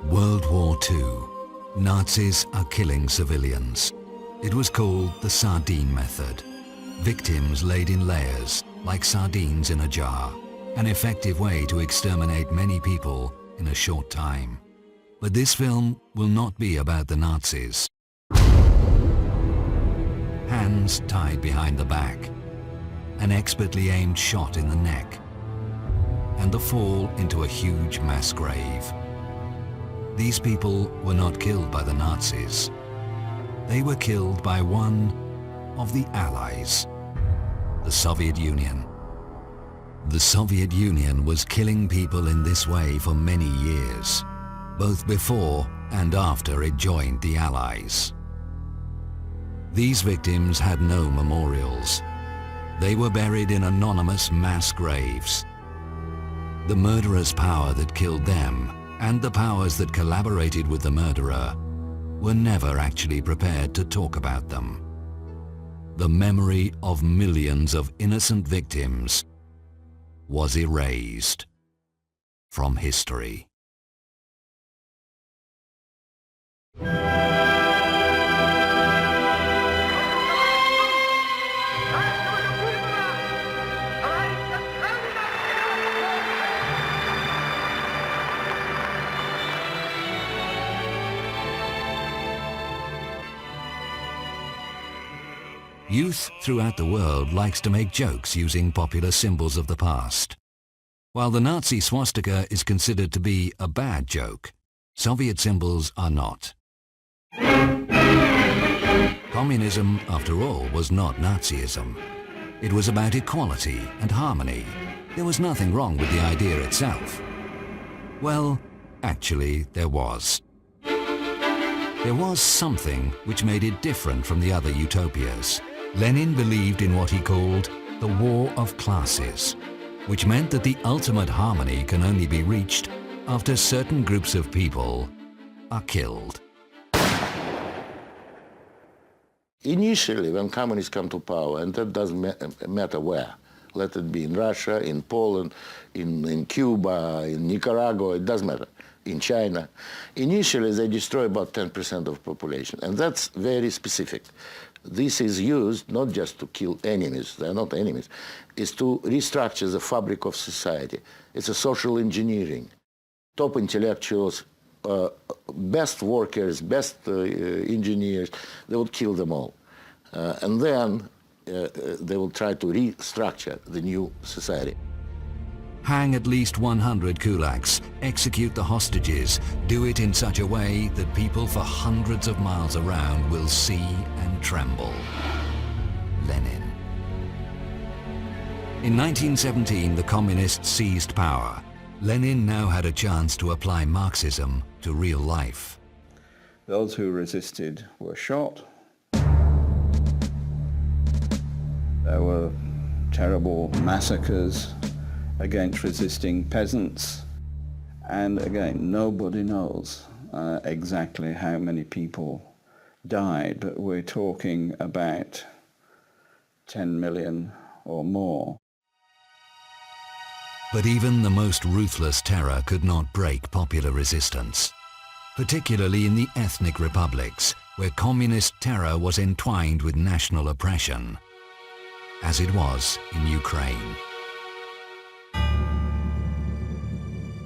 World War II. Nazis are killing civilians. It was called the sardine method. Victims laid in layers, like sardines in a jar. An effective way to exterminate many people in a short time. But this film will not be about the Nazis. Hands tied behind the back. An expertly aimed shot in the neck. And the fall into a huge mass grave. These people were not killed by the Nazis. They were killed by one of the Allies, the Soviet Union. The Soviet Union was killing people in this way for many years, both before and after it joined the Allies. These victims had no memorials. They were buried in anonymous mass graves. The murderous power that killed them and the powers that collaborated with the murderer were never actually prepared to talk about them. The memory of millions of innocent victims was erased from history. Youth throughout the world likes to make jokes using popular symbols of the past. While the Nazi swastika is considered to be a bad joke, Soviet symbols are not. Communism, after all, was not Nazism. It was about equality and harmony. There was nothing wrong with the idea itself. Well, actually, there was. There was something which made it different from the other utopias. Lenin believed in what he called the war of classes, which meant that the ultimate harmony can only be reached after certain groups of people are killed. Initially, when communists come to power, and that doesn't matter where, let it be in Russia, in Poland, in Cuba, in Nicaragua, it doesn't matter, in China, initially they destroy about 10% of population, and that's very specific. This is used not just to kill enemies, they're not enemies, it's to restructure the fabric of society. It's a social engineering. Top intellectuals, best workers, best engineers, they would kill them all. And then they will try to restructure the new society. Hang at least 100 kulaks, execute the hostages, do it in such a way that people for hundreds of miles around will see and tremble. Lenin. In 1917, the communists seized power. Lenin now had a chance to apply Marxism to real life. Those who resisted were shot. There were terrible massacres against resisting peasants. And again, nobody knows exactly how many people died, but we're talking about 10 million or more. But even the most ruthless terror could not break popular resistance, particularly in the ethnic republics, where communist terror was entwined with national oppression, as it was in Ukraine.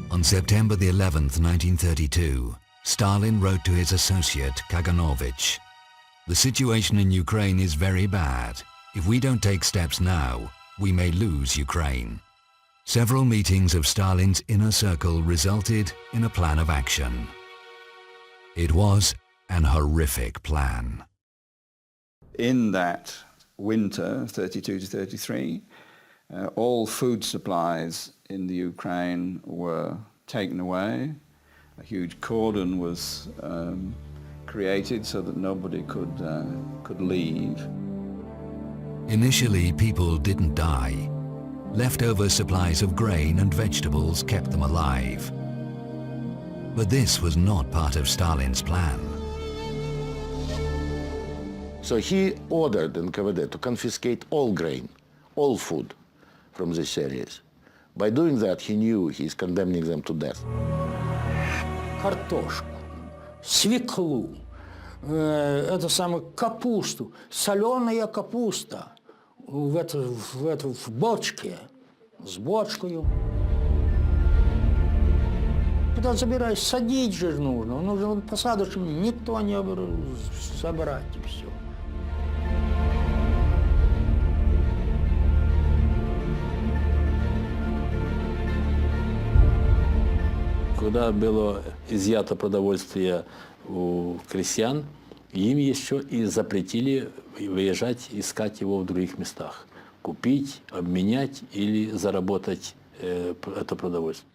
On September the 11th, 1932, Stalin wrote to his associate Kaganovich, "The situation in Ukraine is very bad. If we don't take steps now, we may lose Ukraine." Several meetings of Stalin's inner circle resulted in a plan of action. It was an horrific plan. In that winter, 32 to 33, all food supplies in the Ukraine were taken away. A huge cordon was created so that nobody could leave. Initially, people didn't die. Leftover supplies of grain and vegetables kept them alive. But this was not part of Stalin's plan. So he ordered NKVD to confiscate all grain, all food from these areas. By doing that, he knew he's condemning them to death. картошку, свеклу, это самое, капусту, соленая капуста в бочке, с бочкою. Когда забираешь, садить же нужно. Нужно посадочку, никто не забрать, и все. Когда было изъято продовольствие у крестьян, им еще и запретили выезжать, искать его в других местах. Купить, обменять или заработать это продовольствие.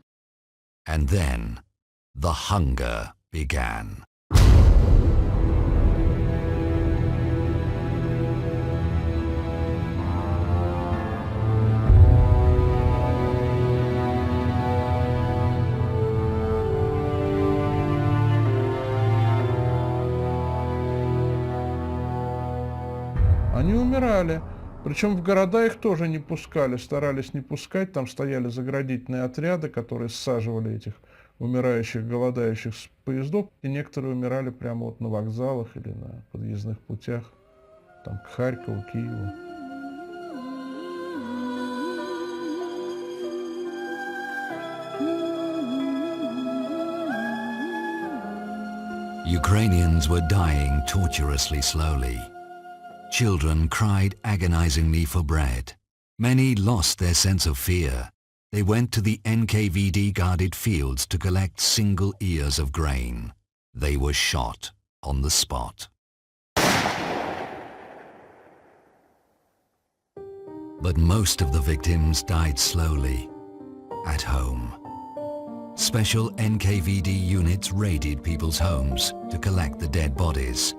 And then the hunger began. Они умирали. Причем в города их тоже не пускали, старались не пускать. Там стояли заградительные отряды, которые ссаживали этих умирающих, голодающих с поездов. И некоторые умирали прямо вот на вокзалах или на подъездных путях, там, к Харькову, Киеву. Ukrainians were dying torturously slowly. Children cried agonizingly for bread. Many lost their sense of fear. They went to the NKVD-guarded fields to collect single ears of grain. They were shot on the spot. But most of the victims died slowly, at home. Special NKVD units raided people's homes to collect the dead bodies.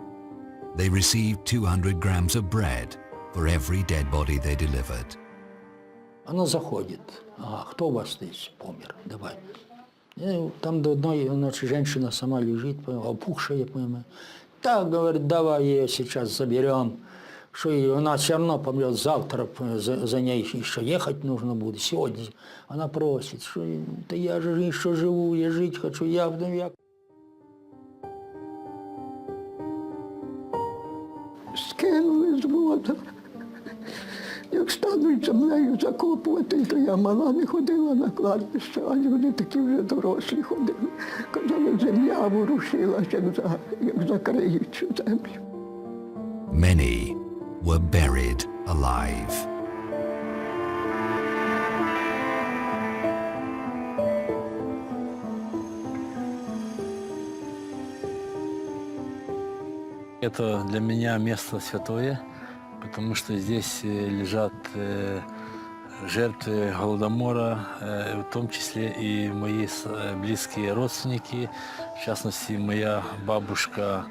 They received 200 grams of bread for every dead body they delivered. Она заходит. Кто у вас здесь помер? Давай. И там до одной, значит, женщина сама лежит, опухшая, понимаешь. Так, говорит, давай ее сейчас заберем, что она все равно помрет завтра, за ней еще ехать нужно будет, сегодня. Она просит, что да я же еще живу, я жить хочу, я. Скинули з вода. Як стануть землею закопувати, то я мала не ходила на кладбище, а люди такі вже дорослі ходили. Казали, земля ворушилася, як закриють цю землю. Many were buried alive. Это для меня место святое, потому что здесь лежат жертвы Голодомора, в том числе и мои близкие родственники, в частности, моя бабушка.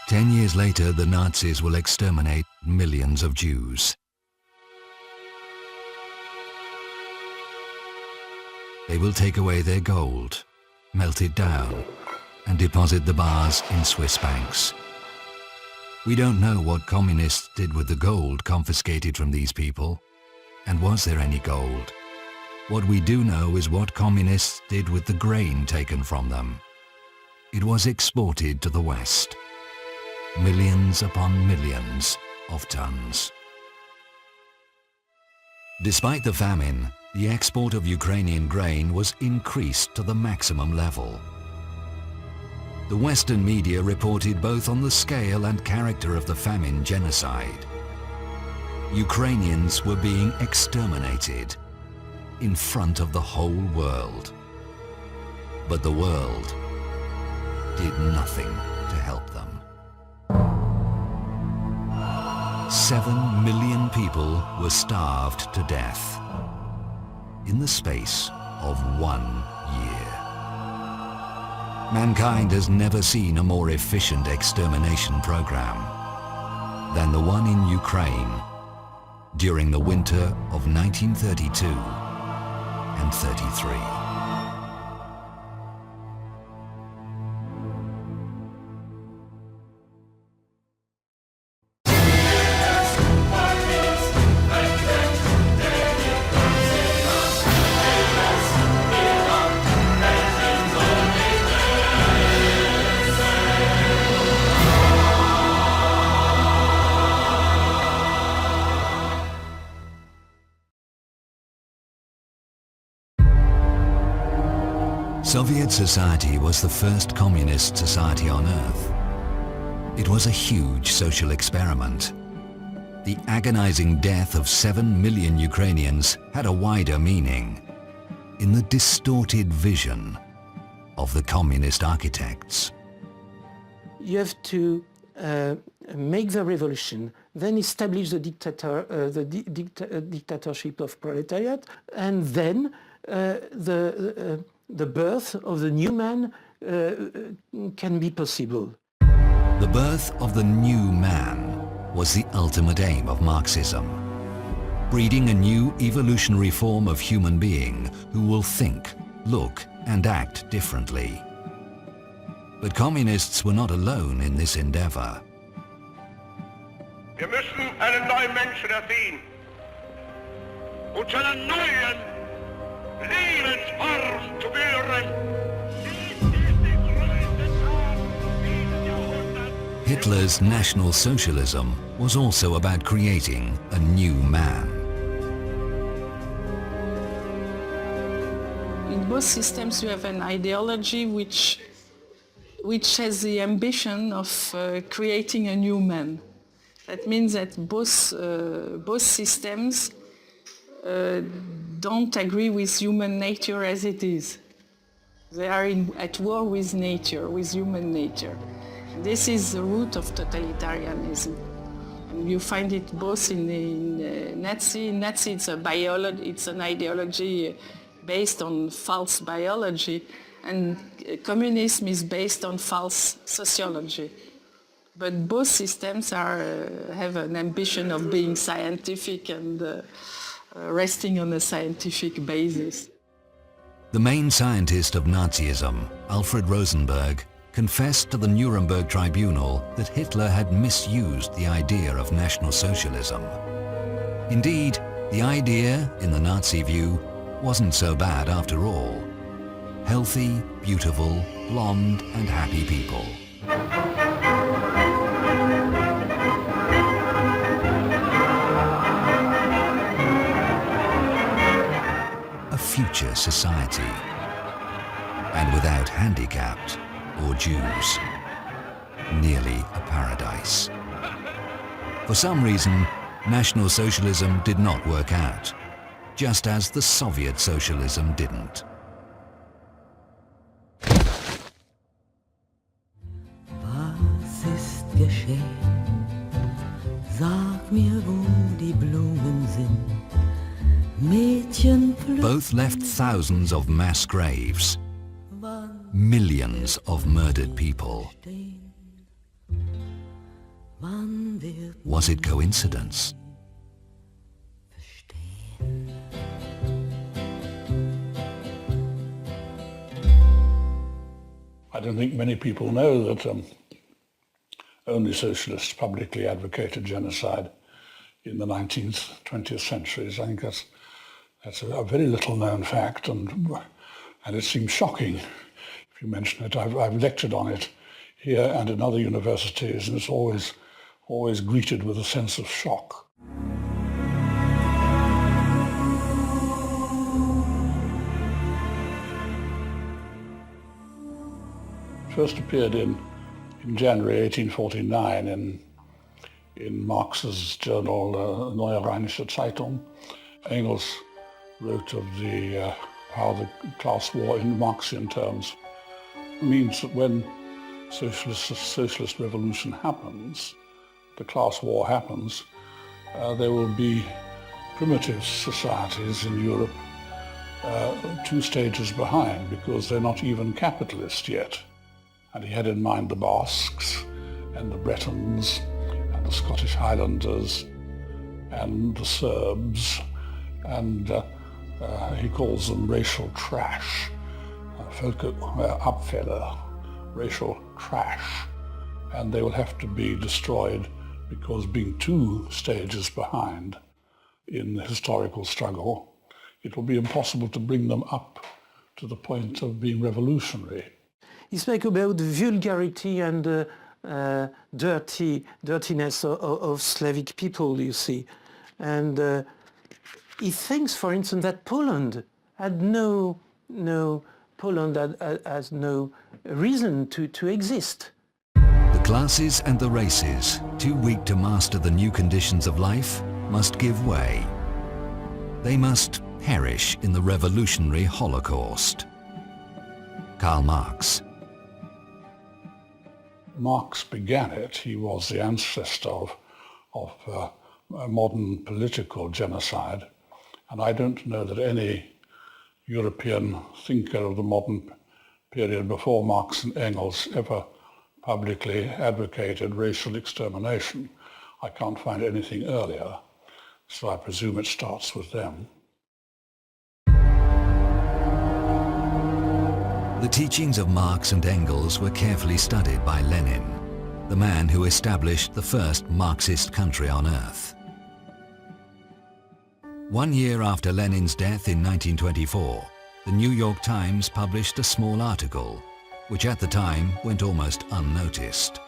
Ten years later, the Nazis will exterminate millions of Jews. They will take away their gold, melt it down, and deposit the bars in Swiss banks. We don't know what communists did with the gold confiscated from these people, and was there any gold? What we do know is what communists did with the grain taken from them. It was exported to the West. Millions upon millions of tons. Despite the famine, the export of Ukrainian grain was increased to the maximum level. The Western media reported both on the scale and character of the famine genocide. Ukrainians were being exterminated in front of the whole world. But the world did nothing to help them. 7 million people were starved to death in the space of 1 year. Mankind has never seen a more efficient extermination program than the one in Ukraine during the winter of 1932 and 33. Soviet society was the first communist society on Earth. It was a huge social experiment. The agonizing death of 7 million Ukrainians had a wider meaning in the distorted vision of the communist architects. You have to make the revolution, then establish the dictatorship of proletariat, and then the birth of the new man can be possible. The birth of the new man was the ultimate aim of Marxism, breeding a new evolutionary form of human being who will think, look, and act differently. But communists were not alone in this endeavor. Wir müssen einen neuen Menschen erziehen und zu einer neuen Lebensform zu führen. Hitler's National Socialism was also about creating a new man. In both systems you have an ideology which has the ambition of creating a new man. That means that both systems don't agree with human nature as it is. They are at war with nature, with human nature. This is the root of totalitarianism. And you find it both in Nazi. In Nazi it's an ideology based on false biology, and communism is based on false sociology. But both systems have an ambition of being scientific and resting on a scientific basis. The main scientist of Nazism, Alfred Rosenberg, confessed to the Nuremberg Tribunal that Hitler had misused the idea of National Socialism. Indeed, the idea, in the Nazi view, wasn't so bad after all. Healthy, beautiful, blonde and happy people. A future society. And without handicapped or Jews. Nearly a paradise. For some reason, National Socialism did not work out, just as the Soviet Socialism didn't. Was ist geschehen? Sag mir, wo die Blumen sind. Mädchen Both left thousands of mass graves, millions of murdered people. Was it coincidence? I don't think many people know that only socialists publicly advocated genocide in the 19th, 20th centuries. I think that's a very little known fact, and it seems shocking if you mention it. I've lectured on it here and in other universities, and it's always greeted with a sense of shock. First appeared in January 1849 in Marx's journal Neue Rheinische Zeitung. Engels wrote of how the class war in Marxian terms means that when socialist revolution happens, the class war happens, there will be primitive societies in Europe 2 stages behind, because they're not even capitalist yet. And he had in mind the Basques and the Bretons and the Scottish Highlanders and the Serbs, and he calls them racial trash, Völkerabfälle, racial trash, and they will have to be destroyed, because being 2 stages behind in the historical struggle, it will be impossible to bring them up to the point of being revolutionary. He spoke about the vulgarity and dirtiness of Slavic people, you see. And he thinks, for instance, that Poland had no Poland has no reason to exist. The classes and the races, too weak to master the new conditions of life, must give way. They must perish in the revolutionary Holocaust. Karl Marx. Marx began it. He was the ancestor of modern political genocide. And I don't know that any European thinker of the modern period before Marx and Engels ever publicly advocated racial extermination. I can't find anything earlier, so I presume it starts with them. The teachings of Marx and Engels were carefully studied by Lenin, the man who established the first Marxist country on earth. 1 year after Lenin's death in 1924, the New York Times published a small article, which at the time went almost unnoticed.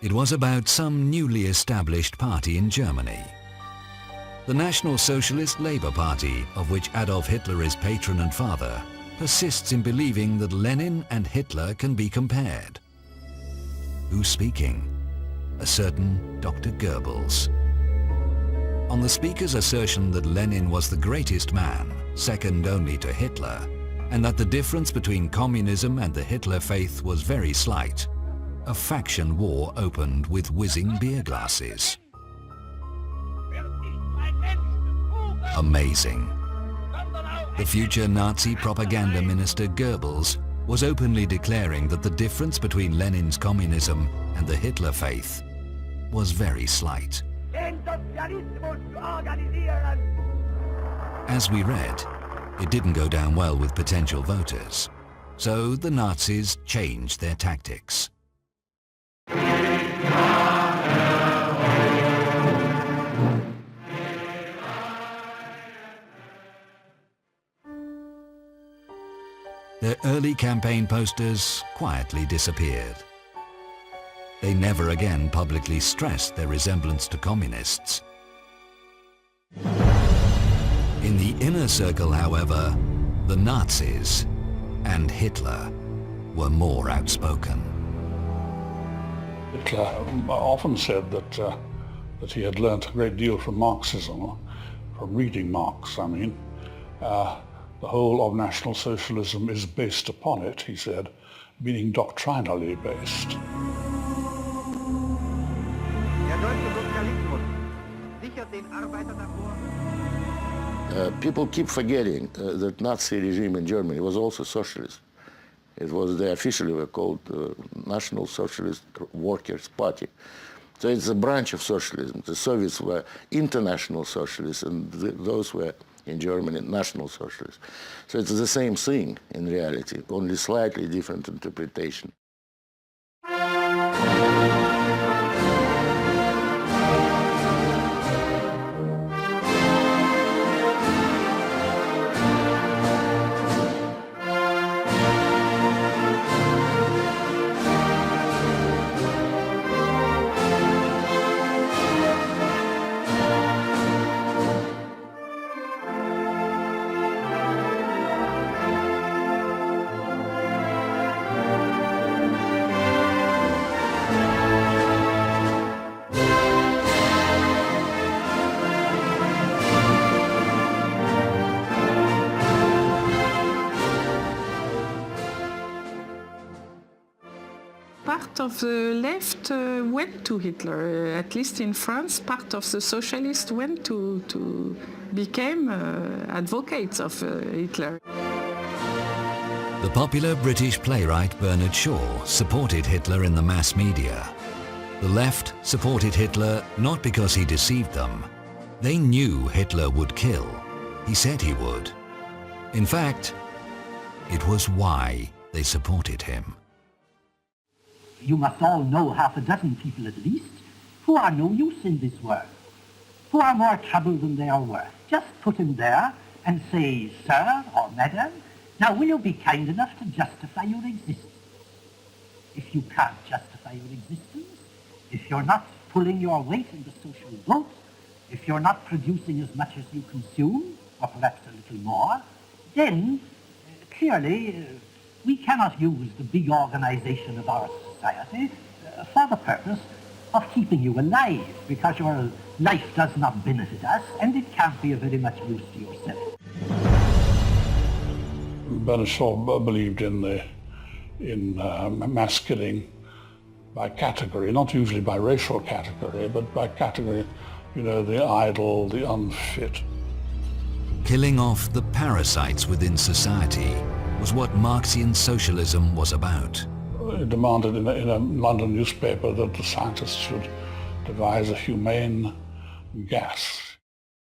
It was about some newly established party in Germany. The National Socialist Labour Party, of which Adolf Hitler is patron and father, persists in believing that Lenin and Hitler can be compared. Who's speaking? A certain Dr. Goebbels. On the speaker's assertion that Lenin was the greatest man, second only to Hitler, and that the difference between communism and the Hitler faith was very slight, a faction war opened with whizzing beer glasses. Amazing. The future Nazi propaganda minister Goebbels was openly declaring that the difference between Lenin's communism and the Hitler faith was very slight. As we read, it didn't go down well with potential voters, so the Nazis changed their tactics. Their early campaign posters quietly disappeared. They never again publicly stressed their resemblance to communists. In the inner circle, however, the Nazis and Hitler were more outspoken. Hitler often said that he had learnt a great deal from Marxism, from reading Marx, I mean. The whole of National Socialism is based upon it, he said, meaning doctrinally based. People keep forgetting that Nazi regime in Germany was also socialist. It was, they officially were called National Socialist Workers' Party. So it's a branch of socialism. The Soviets were international socialists, and those were in Germany, National Socialists. So it's the same thing in reality, only slightly different interpretation. Part of the left went to Hitler. At least in France, part of the socialists went to became advocates of Hitler. The popular British playwright Bernard Shaw supported Hitler in the mass media. The left supported Hitler not because he deceived them. They knew Hitler would kill. He said he would. In fact, it was why they supported him. You must all know half a dozen people at least who are no use in this world, who are more trouble than they are worth. Just put him there and say, sir or madam, now will you be kind enough to justify your existence? If you can't justify your existence, if you're not pulling your weight in the social vote, if you're not producing as much as you consume, or perhaps a little more, then clearly, we cannot use the big organization of our society for the purpose of keeping you alive, because your life does not benefit us, and it can't be of very much use to yourself. Bernard Shaw believed in mass killing by category, not usually by racial category, but by category, you know, the idle, the unfit. Killing off the parasites within society was what Marxian socialism was about. He demanded in a London newspaper that the scientists should devise a humane gas.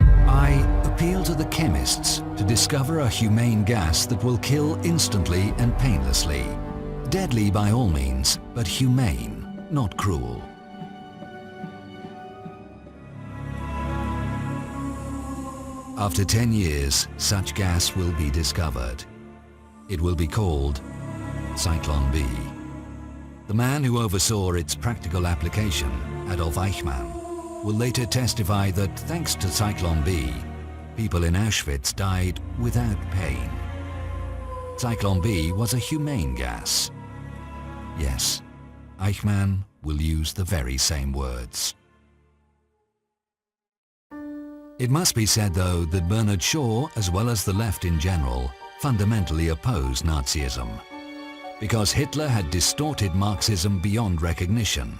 I appeal to the chemists to discover a humane gas that will kill instantly and painlessly. Deadly by all means, but humane, not cruel. After 10 years, such gas will be discovered. It will be called Cyclone B. The man who oversaw its practical application, Adolf Eichmann, will later testify that thanks to Cyclone B, people in Auschwitz died without pain. Cyclone B was a humane gas. Yes, Eichmann will use the very same words. It must be said, though, that Bernard Shaw, as well as the left in general, fundamentally opposed Nazism, because Hitler had distorted Marxism beyond recognition.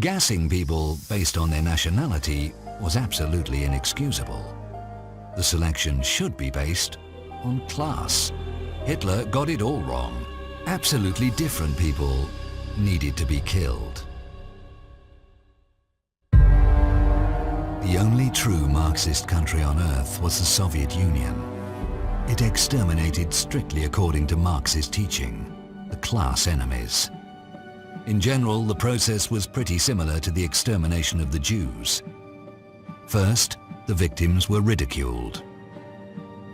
Gassing people based on their nationality was absolutely inexcusable. The selection should be based on class. Hitler got it all wrong. Absolutely different people needed to be killed. The only true Marxist country on earth was the Soviet Union. It exterminated strictly according to Marxist teaching, the class enemies. In general, the process was pretty similar to the extermination of the Jews. First, the victims were ridiculed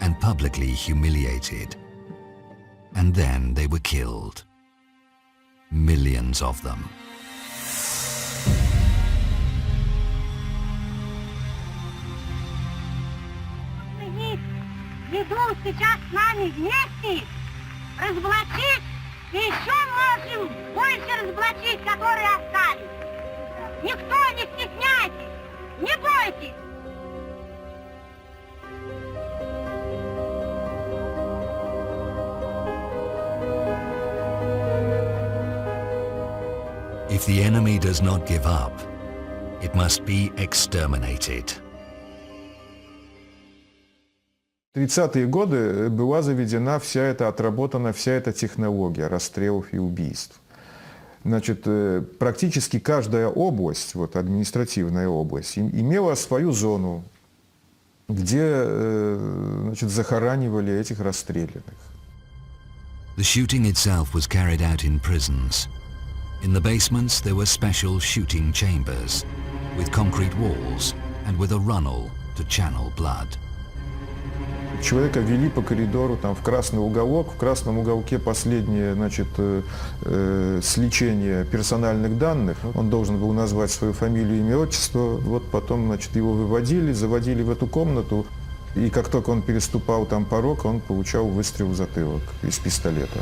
and publicly humiliated. And then they were killed. Millions of them. Ведут сейчас с нами вместе разоблачить и еще можем больше разоблачить, которые остались. Никто не стесняйтесь, не бойтесь. If the enemy does not give up, it must be exterminated. В 30-е годы была заведена отработана вся эта технология расстрелов и убийств. Значит, практически каждая область, административная область, имела свою зону, где, захоранивали этих расстрелянных. The shooting itself was carried out in prisons. In the basements there were special shooting chambers, with concrete walls and with a runnel to channel blood. Человека вели по коридору в красный уголок, в красном уголке последнее, сличение персональных данных. Он должен был назвать свою фамилию, имя, отчество. Потом, его выводили, заводили в эту комнату. И как только он переступал порог, он получал выстрел в затылок из пистолета.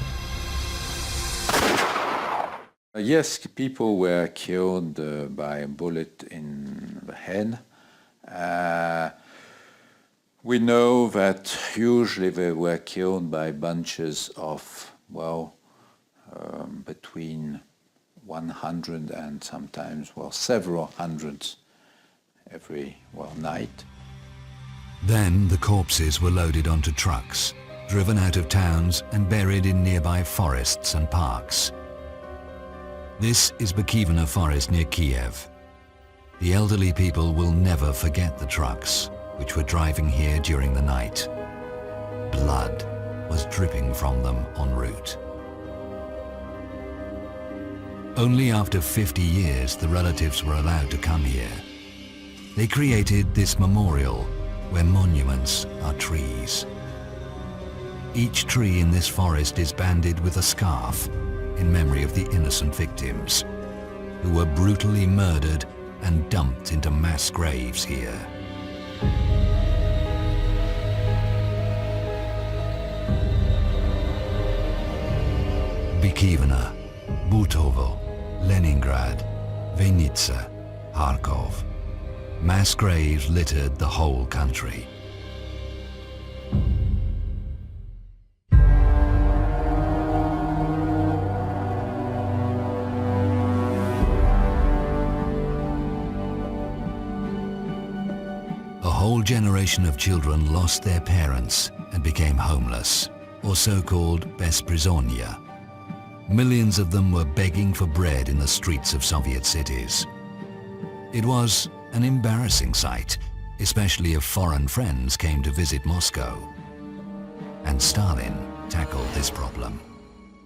Yes, people were killed by a bullet in the head. We know that usually they were killed by bunches of, between 100 and sometimes, several hundreds every, night. Then the corpses were loaded onto trucks, driven out of towns and buried in nearby forests and parks. This is Bukivina forest near Kiev. The elderly people will never forget the trucks, which were driving here during the night. Blood was dripping from them en route. Only after 50 years the relatives were allowed to come here. They created this memorial where monuments are trees. Each tree in this forest is banded with a scarf in memory of the innocent victims who were brutally murdered and dumped into mass graves here. Bykivna, Butovo, Leningrad, Vinnytsia, Kharkov. Mass graves littered the whole country. A whole generation of children lost their parents and became homeless, or so-called besprizonnya. Millions of them were begging for bread in the streets of Soviet cities. It was an embarrassing sight, especially if foreign friends came to visit Moscow. And Stalin tackled this problem.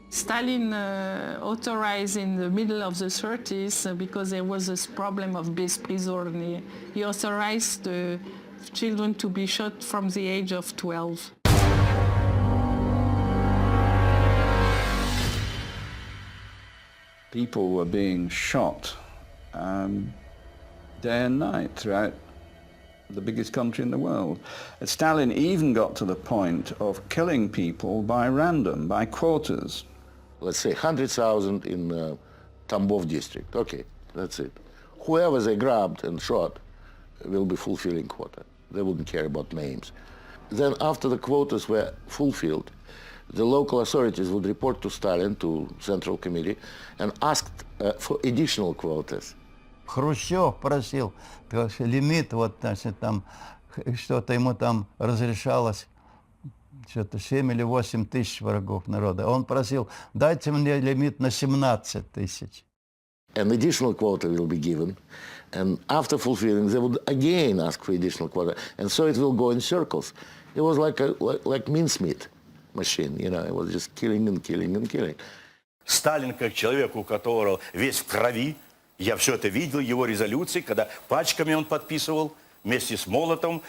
Stalin authorized in the middle of the 30s, because there was this problem of besprizorny, he authorized the children to be shot from the age of 12. People were being shot day and night throughout the biggest country in the world. Stalin even got to the point of killing people by random, by quotas. Let's say 100,000 in Tambov district. Okay, that's it. Whoever they grabbed and shot will be fulfilling quota. They wouldn't care about names. Then after the quotas were fulfilled, the local authorities would report to Stalin, to Central Committee, and asked for additional quotas. Хрущев просил, лимит, вот, значит, там, что-то ему там разрешалось, что-то 7 или 8 тысяч врагов народа. Он просил, дайте мне лимит на 17 тысяч. An additional quota will be given, and after fulfilling, they would again ask for additional quota, and so it will go in circles. It was like mincemeat machine, you know, it was just killing and killing and killing. Сталин, как человек, у которого весь в крови, я все это видел, его резолюции, когда пачками он подписывал вместе с Молотовым,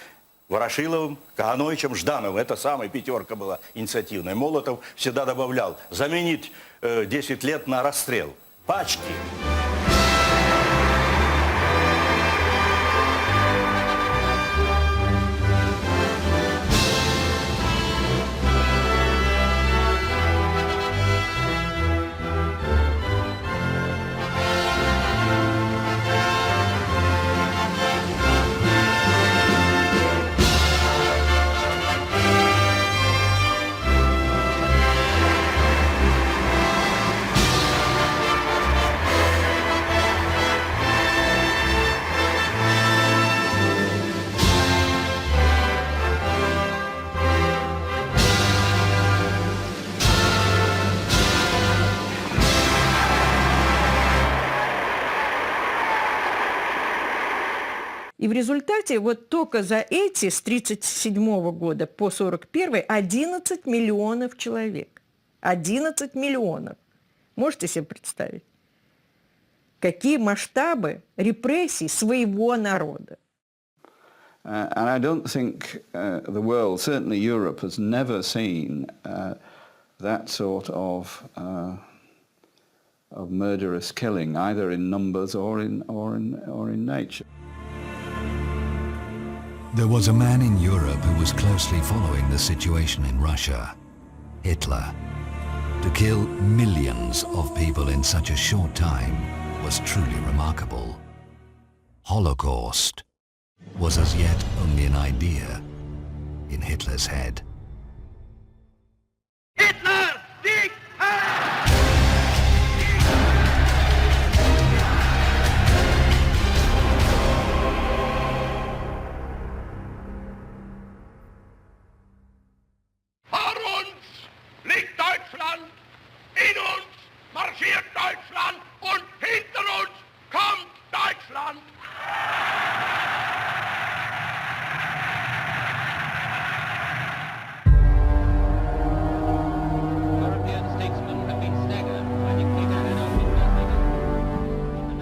Ворошиловым, Кагановичем, Ждановым. Это самая пятерка была инициативная. Молотов всегда добавлял заменить 10 лет на расстрел. Пачки. И в результате вот только за эти с 1937 года по 1941 11 миллионов человек. 11 миллионов. Можете себе представить? Какие масштабы репрессий своего народа? And I don't think the world, certainly Europe, has never seen that sort of murderous killing, either in numbers or in nature. There was a man in Europe who was closely following the situation in Russia, Hitler. To kill millions of people in such a short time was truly remarkable. Holocaust was as yet only an idea in Hitler's head. Hitler, dig Vor uns liegt Deutschland, in uns marschiert Deutschland und hinter uns kommt Deutschland.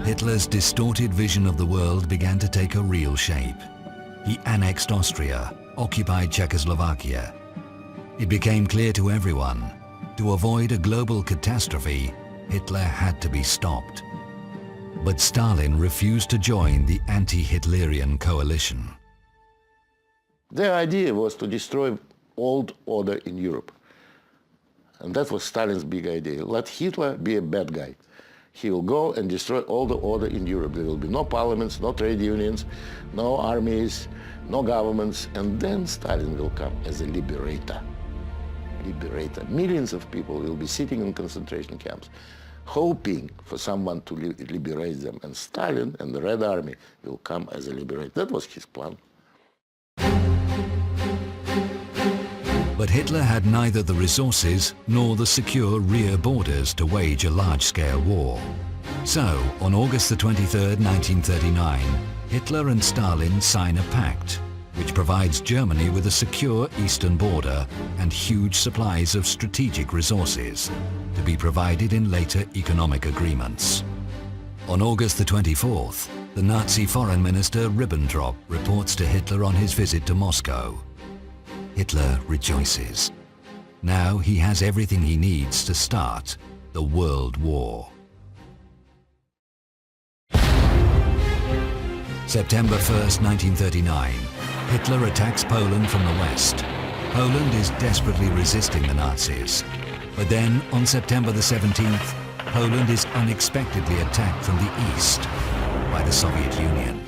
Hitler's distorted vision of the world began to take a real shape. He annexed Austria, occupied Czechoslovakia. It became clear to everyone, to avoid a global catastrophe, Hitler had to be stopped. But Stalin refused to join the anti-Hitlerian coalition. Their idea was to destroy old order in Europe. And that was Stalin's big idea. Let Hitler be a bad guy. He will go and destroy all the order in Europe. There will be no parliaments, no trade unions, no armies, no governments. And then Stalin will come as a liberator. Millions of people will be sitting in concentration camps, hoping for someone to liberate them. And Stalin and the Red Army will come as a liberator. That was his plan. But Hitler had neither the resources nor the secure rear borders to wage a large-scale war. So, on August the 23rd, 1939, Hitler and Stalin sign a pact which provides Germany with a secure eastern border and huge supplies of strategic resources to be provided in later economic agreements. On August the 24th, the Nazi Foreign Minister Ribbentrop reports to Hitler on his visit to Moscow. Hitler rejoices. Now he has everything he needs to start the World War. September 1st, 1939, Hitler attacks Poland from the west. Poland is desperately resisting the Nazis. But then, on September the 17th, Poland is unexpectedly attacked from the east by the Soviet Union.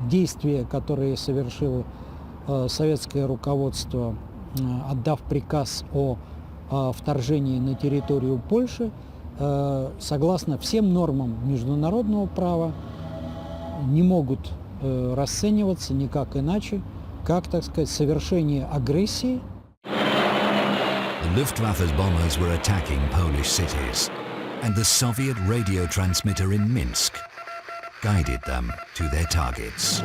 Действия, которые совершило советское руководство, отдав приказ о вторжении на территорию Польши, согласно всем нормам международного права, не могут расцениваться никак иначе, как, так сказать, совершение агрессии. The Luftwaffe's bombers were attacking Polish cities, and the Soviet radio transmitter in Minsk guided them to their targets.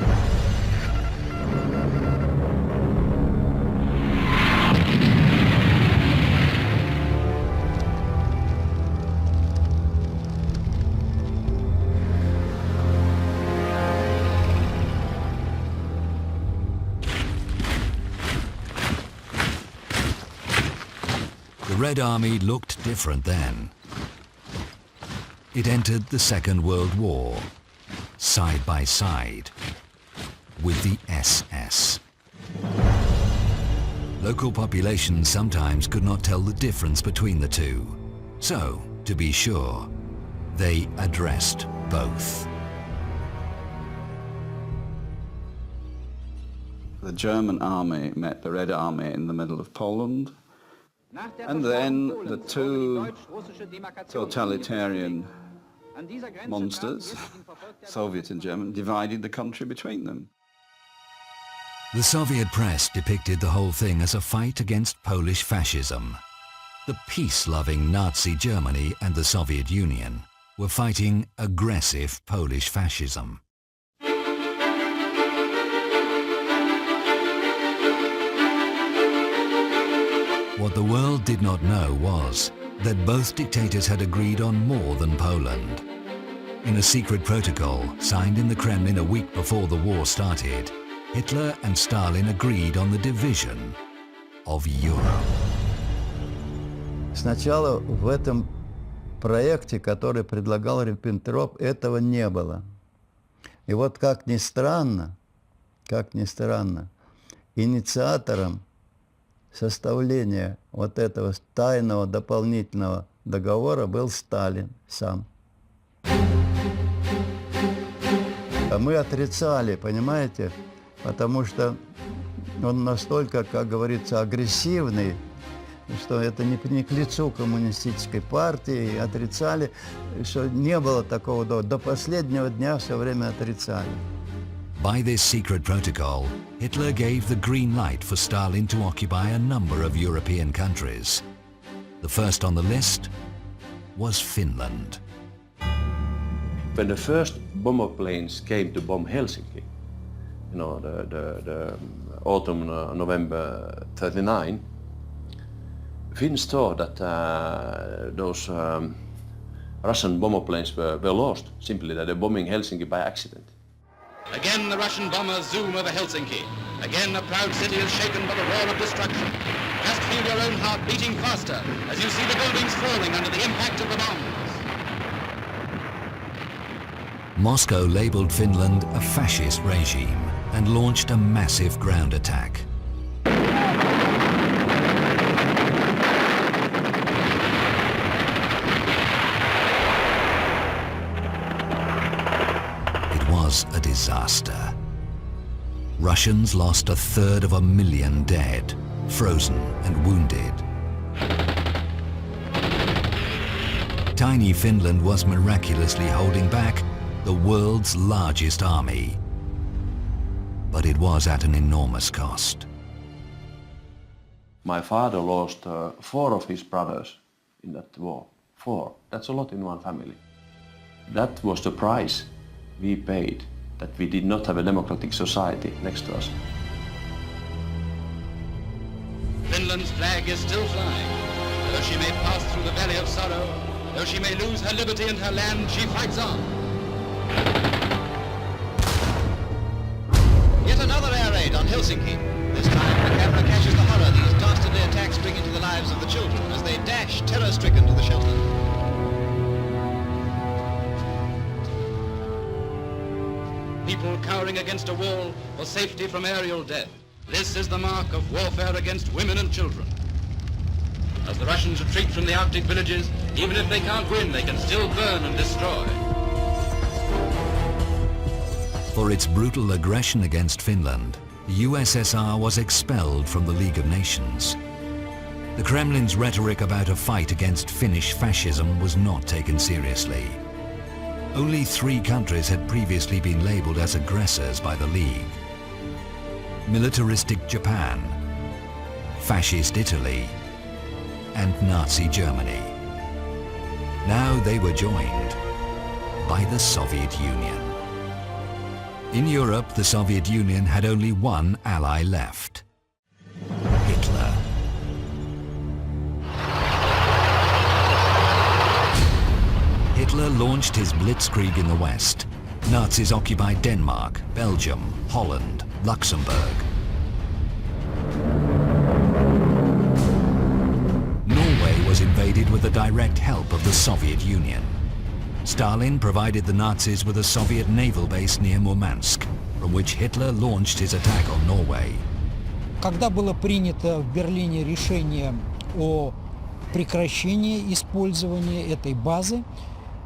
The Red Army looked different then. It entered the Second World War, side by side, with the SS. Local populations sometimes could not tell the difference between the two. So, to be sure, they addressed both. The German army met the Red Army in the middle of Poland, and then the two totalitarian monsters, Soviet and German, divided the country between them. The Soviet press depicted the whole thing as a fight against Polish fascism. The peace-loving Nazi Germany and the Soviet Union were fighting aggressive Polish fascism. What the world did not know was that both dictators had agreed on more than Poland. In a secret protocol signed in the Kremlin a week before the war started, Hitler and Stalin agreed on the division of Europe. Сначала в этом проекте, который предлагал Риббентроп, этого не было. И вот как ни странно, инициатором составления вот этого тайного дополнительного договора был Сталин сам. А мы отрицали, понимаете, потому что он настолько, как говорится, агрессивный, что это не к лицу коммунистической партии, и отрицали, что не было такого до последнего дня все время отрицали. By this secret protocol, Hitler gave the green light for Stalin to occupy a number of European countries. The first on the list was Finland. When the first bomber planes came to bomb Helsinki, you know, the autumn, November 39, Finns thought that those Russian bomber planes were lost, simply that they're bombing Helsinki by accident. Again the Russian bombers zoom over Helsinki. Again a proud city is shaken by the roar of destruction. Just feel your own heart beating faster as you see the buildings falling under the impact of the bombs. Moscow labeled Finland a fascist regime and launched a massive ground attack. disaster. Russians lost 1/3 dead, frozen and wounded. Tiny Finland was miraculously holding back the world's largest army. But it was at an enormous cost. My father lost 4 of his brothers in that war. 4. That's a lot in one family. That was the price we paid, that we did not have a democratic society next to us. Finland's flag is still flying. Though she may pass through the valley of sorrow, though she may lose her liberty and her land, she fights on. Yet another air raid on Helsinki. This time the camera catches the horror these dastardly attacks bring into the lives of the children as they dash terror-stricken to the shelter. People cowering against a wall for safety from aerial death. This is the mark of warfare against women and children. As the Russians retreat from the Arctic villages, even if they can't win, they can still burn and destroy. For its brutal aggression against Finland, the USSR was expelled from the League of Nations. The Kremlin's rhetoric about a fight against Finnish fascism was not taken seriously. Only 3 countries had previously been labeled as aggressors by the League: militaristic Japan, fascist Italy, and Nazi Germany. Now they were joined by the Soviet Union. In Europe, the Soviet Union had only one ally left: Hitler. Hitler launched his blitzkrieg in the West. Nazis occupied Denmark, Belgium, Holland, Luxembourg. Norway was invaded with the direct help of the Soviet Union. Stalin provided the Nazis with a Soviet naval base near Murmansk, from which Hitler launched his attack on Norway. Когда было принято в Берлине решение о прекращении использования этой базы,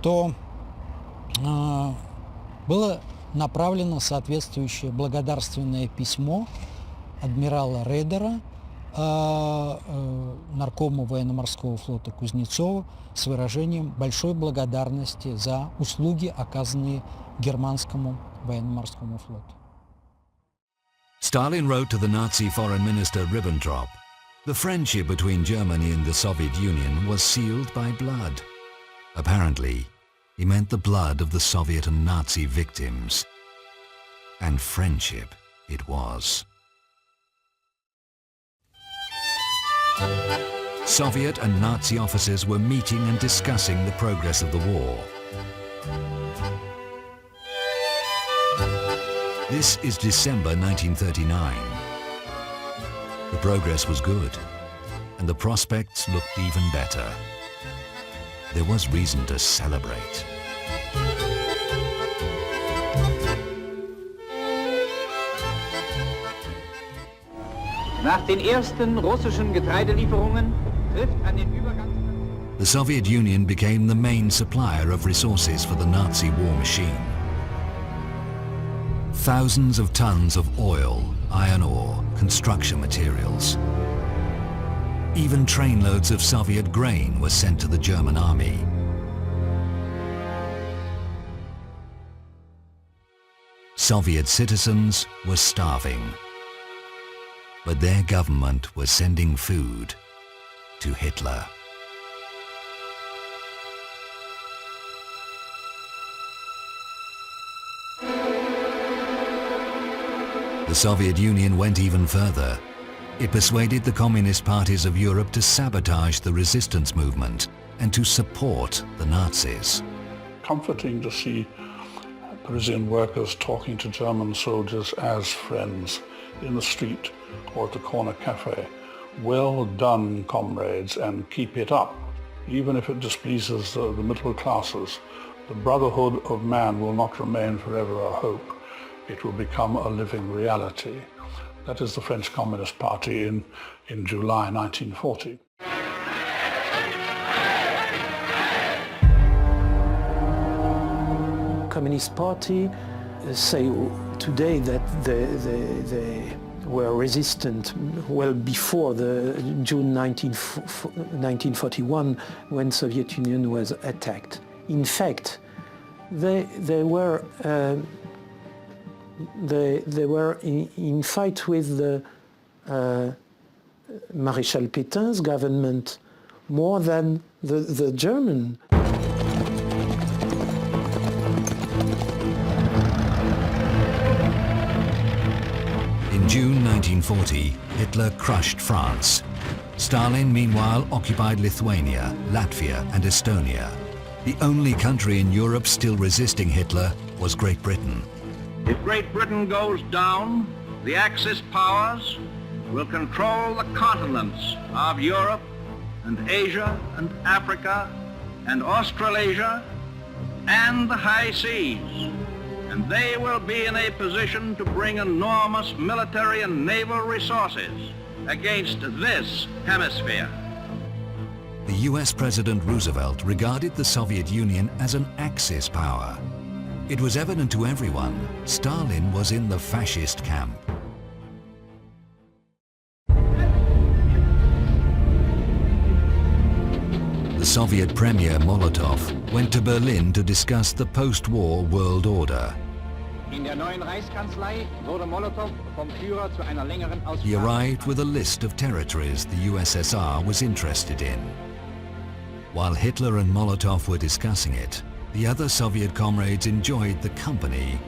то было направлено соответствующее благодарственное письмо адмирала Рейдера наркому военно-морского флота Кузнецову с выражением большой благодарности за услуги, оказанные германскому военно-морскому флоту. Stalin wrote to the Nazi Foreign Minister Ribbentrop, "The friendship between Germany and the Soviet Union was sealed by blood." Apparently, he meant the blood of the Soviet and Nazi victims. And friendship it was. Soviet and Nazi officers were meeting and discussing the progress of the war. This is December 1939. The progress was good, and the prospects looked even better. There was reason to celebrate. Nach den ersten russischen Getreidelieferungen trifft an den Übergang. The Soviet Union became the main supplier of resources for the Nazi war machine. Thousands of tons of oil, iron ore, construction materials. Even trainloads of Soviet grain were sent to the German army. Soviet citizens were starving, but their government was sending food to Hitler. The Soviet Union went even further. It persuaded the communist parties of Europe to sabotage the resistance movement and to support the Nazis. Comforting to see Parisian workers talking to German soldiers as friends in the street or at the corner cafe. Well done, comrades, and keep it up. Even if it displeases the middle classes, the brotherhood of man will not remain forever a hope. It will become a living reality. That is the French Communist Party in July 1940. Communist Party say today that they were resistant well before the June 1941 when Soviet Union was attacked. In fact, they were in fight with the Maréchal Pétain's government more than the German. In June 1940, Hitler crushed France. Stalin, meanwhile, occupied Lithuania, Latvia and Estonia. The only country in Europe still resisting Hitler was Great Britain. If Great Britain goes down, the Axis powers will control the continents of Europe and Asia and Africa and Australasia and the high seas. And they will be in a position to bring enormous military and naval resources against this hemisphere. The US President Roosevelt regarded the Soviet Union as an Axis power. It was evident to everyone, Stalin was in the fascist camp. The Soviet Premier Molotov went to Berlin to discuss the post-war world order. In der neuen Reichskanzlei wurde Molotow vom Führer zu einer längeren He arrived with a list of territories the USSR was interested in. While Hitler and Molotov were discussing it, the other Soviet comrades enjoyed the company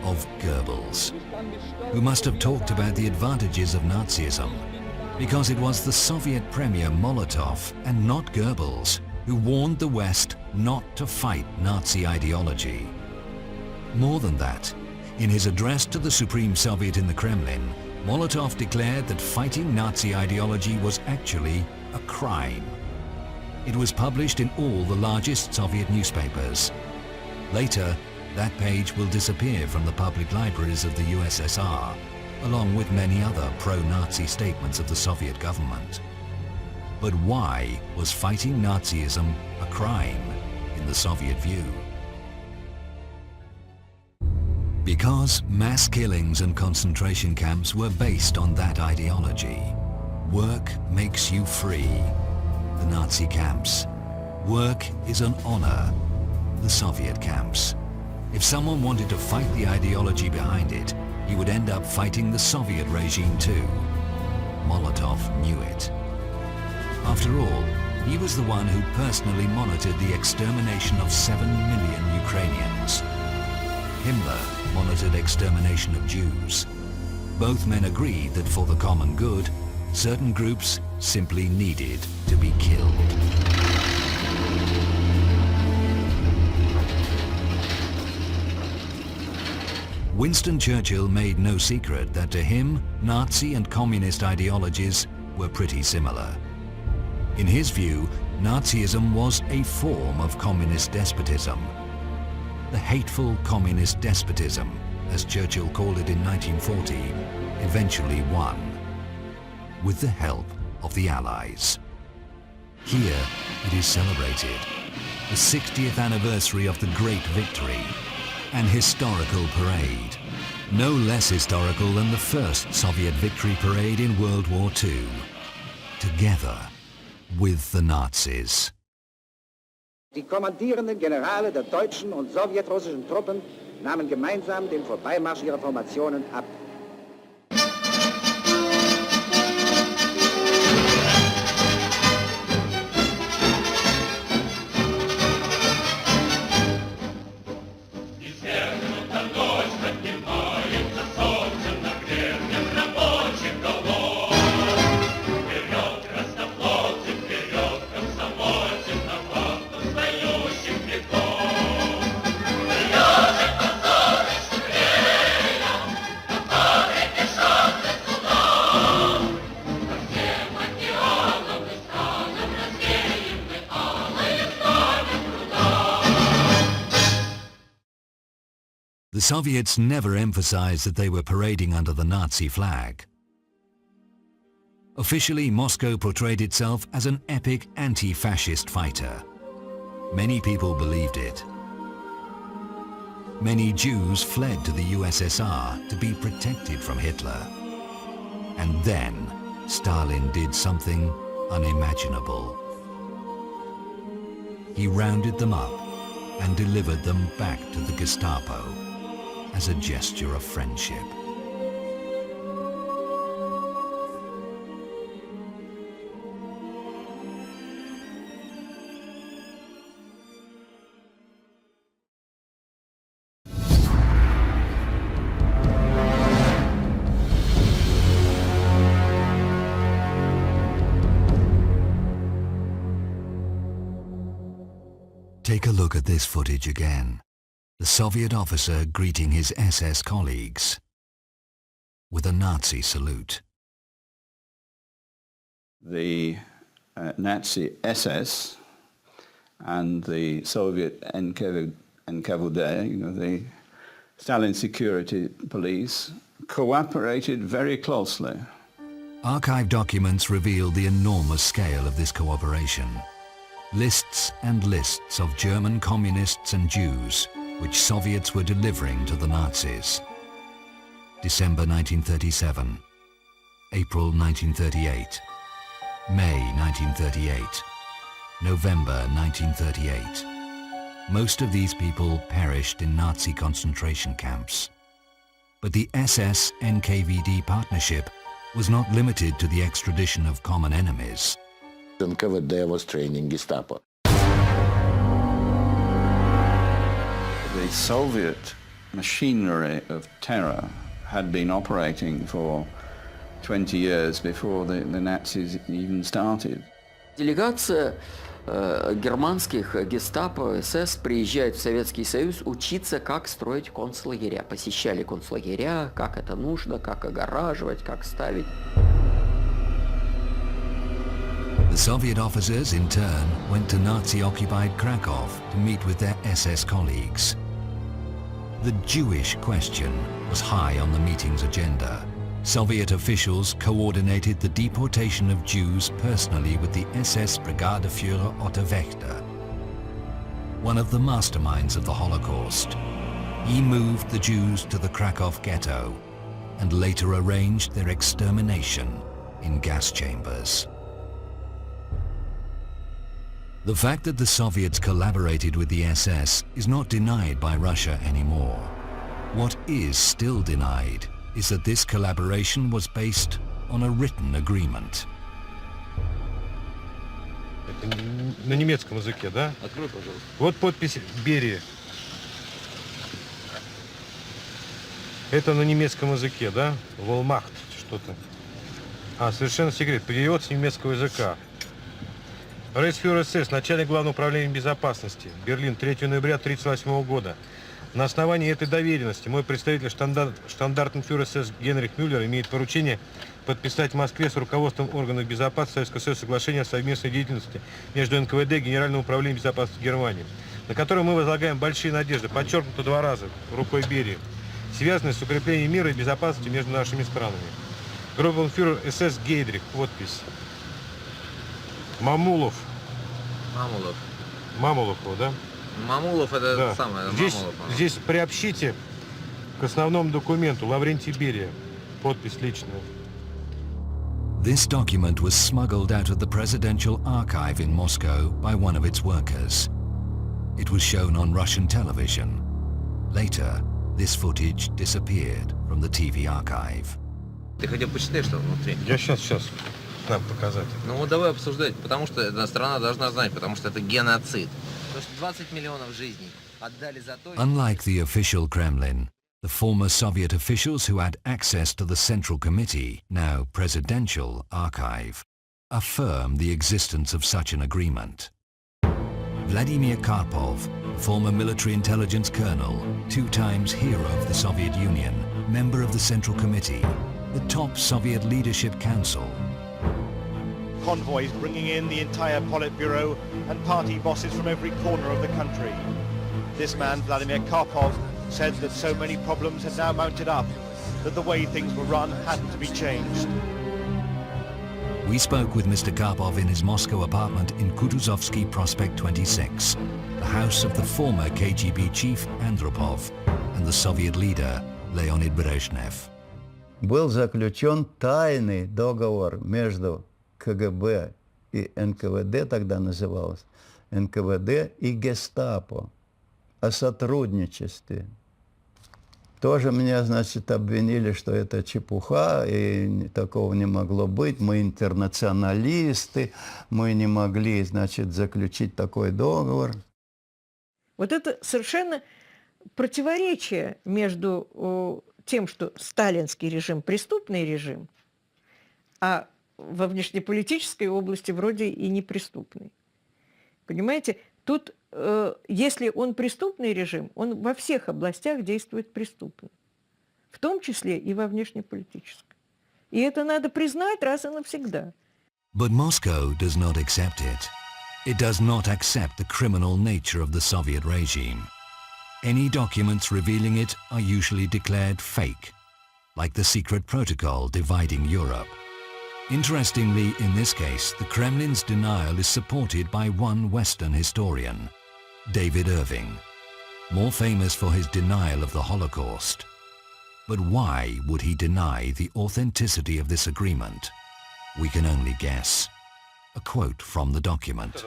of Goebbels, who must have talked about the advantages of Nazism, because it was the Soviet Premier Molotov and not Goebbels who warned the West not to fight Nazi ideology. More than that, in his address to the Supreme Soviet in the Kremlin, Molotov declared that fighting Nazi ideology was actually a crime. It was published in all the largest Soviet newspapers. Later, that page will disappear from the public libraries of the USSR, along with many other pro-Nazi statements of the Soviet government. But why was fighting Nazism a crime in the Soviet view? Because mass killings and concentration camps were based on that ideology. Work makes you free. The Nazi camps. Work is an honor. The Soviet camps. If someone wanted to fight the ideology behind it, he would end up fighting the Soviet regime too. Molotov knew it. After all, he was the one who personally monitored the extermination of 7 million Ukrainians. Himmler monitored extermination of Jews. Both men agreed that for the common good, certain groups simply needed to be killed. Winston Churchill made no secret that to him, Nazi and communist ideologies were pretty similar. In his view, Nazism was a form of communist despotism. The hateful communist despotism, as Churchill called it in 1940, eventually won, with the help of the Allies. Here it is celebrated, the 60th anniversary of the Great Victory, an historical parade, no less historical than the first Soviet victory parade in World War II, together with the Nazis. Die kommandierenden Generale der deutschen und sowjetrussischen Truppen nahmen gemeinsam den Vorbeimarsch ihrer Formationen ab. The Soviets never emphasized that they were parading under the Nazi flag. Officially, Moscow portrayed itself as an epic anti-fascist fighter. Many people believed it. Many Jews fled to the USSR to be protected from Hitler. And then Stalin did something unimaginable. He rounded them up and delivered them back to the Gestapo as a gesture of friendship. Take a look at this footage again. The Soviet officer greeting his SS colleagues with a Nazi salute. The Nazi SS and the Soviet NKVD, the Stalin security police, cooperated very closely. Archive documents reveal the enormous scale of this cooperation. Lists and lists of German communists and Jews which Soviets were delivering to the Nazis. December 1937, April 1938, May 1938, November 1938. Most of these people perished in Nazi concentration camps. But the SS-NKVD partnership was not limited to the extradition of common enemies. NKVD was training Gestapo. The Soviet machinery of terror had been operating for 20 years before the Nazis even started. Делегация германских гестапо, СС приезжает в Советский Союз учиться, как строить концлагеря. Посещали концлагеря, как это нужно, как огораживать, как ставить. The Soviet officers, in turn, went to Nazi-occupied Krakow to meet with their SS colleagues. The Jewish question was high on the meeting's agenda. Soviet officials coordinated the deportation of Jews personally with the SS Brigadeführer Otto Wächter, one of the masterminds of the Holocaust. He moved the Jews to the Krakow ghetto and later arranged their extermination in gas chambers. The fact that the Soviets collaborated with the SS is not denied by Russia anymore. What is still denied is that this collaboration was based on a written agreement. Это на немецком языке, да? Открой, пожалуйста. Вот подпись Берии. Это на немецком языке, да? Волмахт, что-то. Совершенно секрет. Перевод с немецкого языка. Рейхсфюрер СС, начальник Главного управления безопасности, Берлин, 3 ноября 1938 года. На основании этой доверенности мой представитель штандартенфюрер СС Генрих Мюллер имеет поручение подписать в Москве с руководством органов безопасности Советского Союза соглашение о совместной деятельности между НКВД и Генеральным управлением безопасности Германии, на которое мы возлагаем большие надежды, подчеркнуто 2 раза рукой Берии, связанные с укреплением мира и безопасности между нашими странами. Группенфюрер СС Гейдрих, подпись. Мамулов. Мамулов, да? Мамулов это да. самое. Здесь приобщите к основному документу Лаврентий Берия. Подпись личная. This document was smuggled out of the presidential archive in Moscow by one of its workers. It was shown on Russian television. Later, this footage disappeared from the TV archive. Ты хотел почитать, что внутри? Я сейчас. Нам показать. Ну давай обсуждать, потому что эта страна должна знать, потому что это геноцид. То есть 20 миллионов жизней отдали за то... Unlike the official Kremlin, the former Soviet officials who had access to the Central Committee, now Presidential Archive, affirm the existence of such an agreement. Vladimir Karpov, former military intelligence colonel, 2 times hero of the Soviet Union, member of the Central Committee, the top Soviet Leadership Council, convoys bringing in the entire Politburo and party bosses from every corner of the country. This man, Vladimir Karpov, said that so many problems had now mounted up that the way things were run had to be changed. We spoke with Mr. Karpov in his Moscow apartment in Kutuzovsky Prospect 26, the house of the former KGB chief Andropov and the Soviet leader Leonid Brezhnev. Был заключен тайный договор между КГБ и НКВД, тогда называлось НКВД, и Гестапо о сотрудничестве. Тоже меня, значит, обвинили, что это чепуха, и такого не могло быть. Мы интернационалисты, мы не могли, значит, заключить такой договор. Вот это совершенно противоречие между тем, что сталинский режим – преступный режим, а во внешнеполитической области вроде и не преступный. Понимаете, тут, если он преступный режим, он во всех областях действует преступно, в том числе и во внешнеполитической. И это надо признать раз и навсегда. But Moscow does not accept it. It does not accept the criminal nature of the Soviet regime. Any documents revealing it are usually declared fake, like the secret protocol dividing Europe. Interestingly, in this case, the Kremlin's denial is supported by one Western historian, David Irving, more famous for his denial of the Holocaust. But why would he deny the authenticity of this agreement? We can only guess. A quote from the document.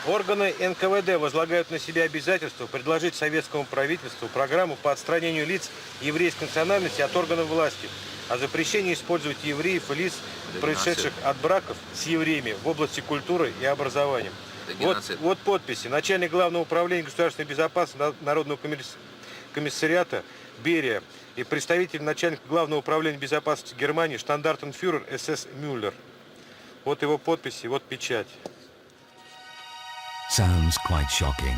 Органы НКВД возлагают на себя обязательство предложить советскому правительству программу по отстранению лиц еврейской национальности от органов власти, о запрещении использовать евреев и лиц, происшедших от браков с евреями в области культуры и образования. Вот подписи. Начальник Главного управления государственной безопасности Народного комиссариата Берия и представитель начальника Главного управления безопасности Германии штандартенфюрер СС Мюллер. Вот его подписи, вот печать. Sounds quite shocking.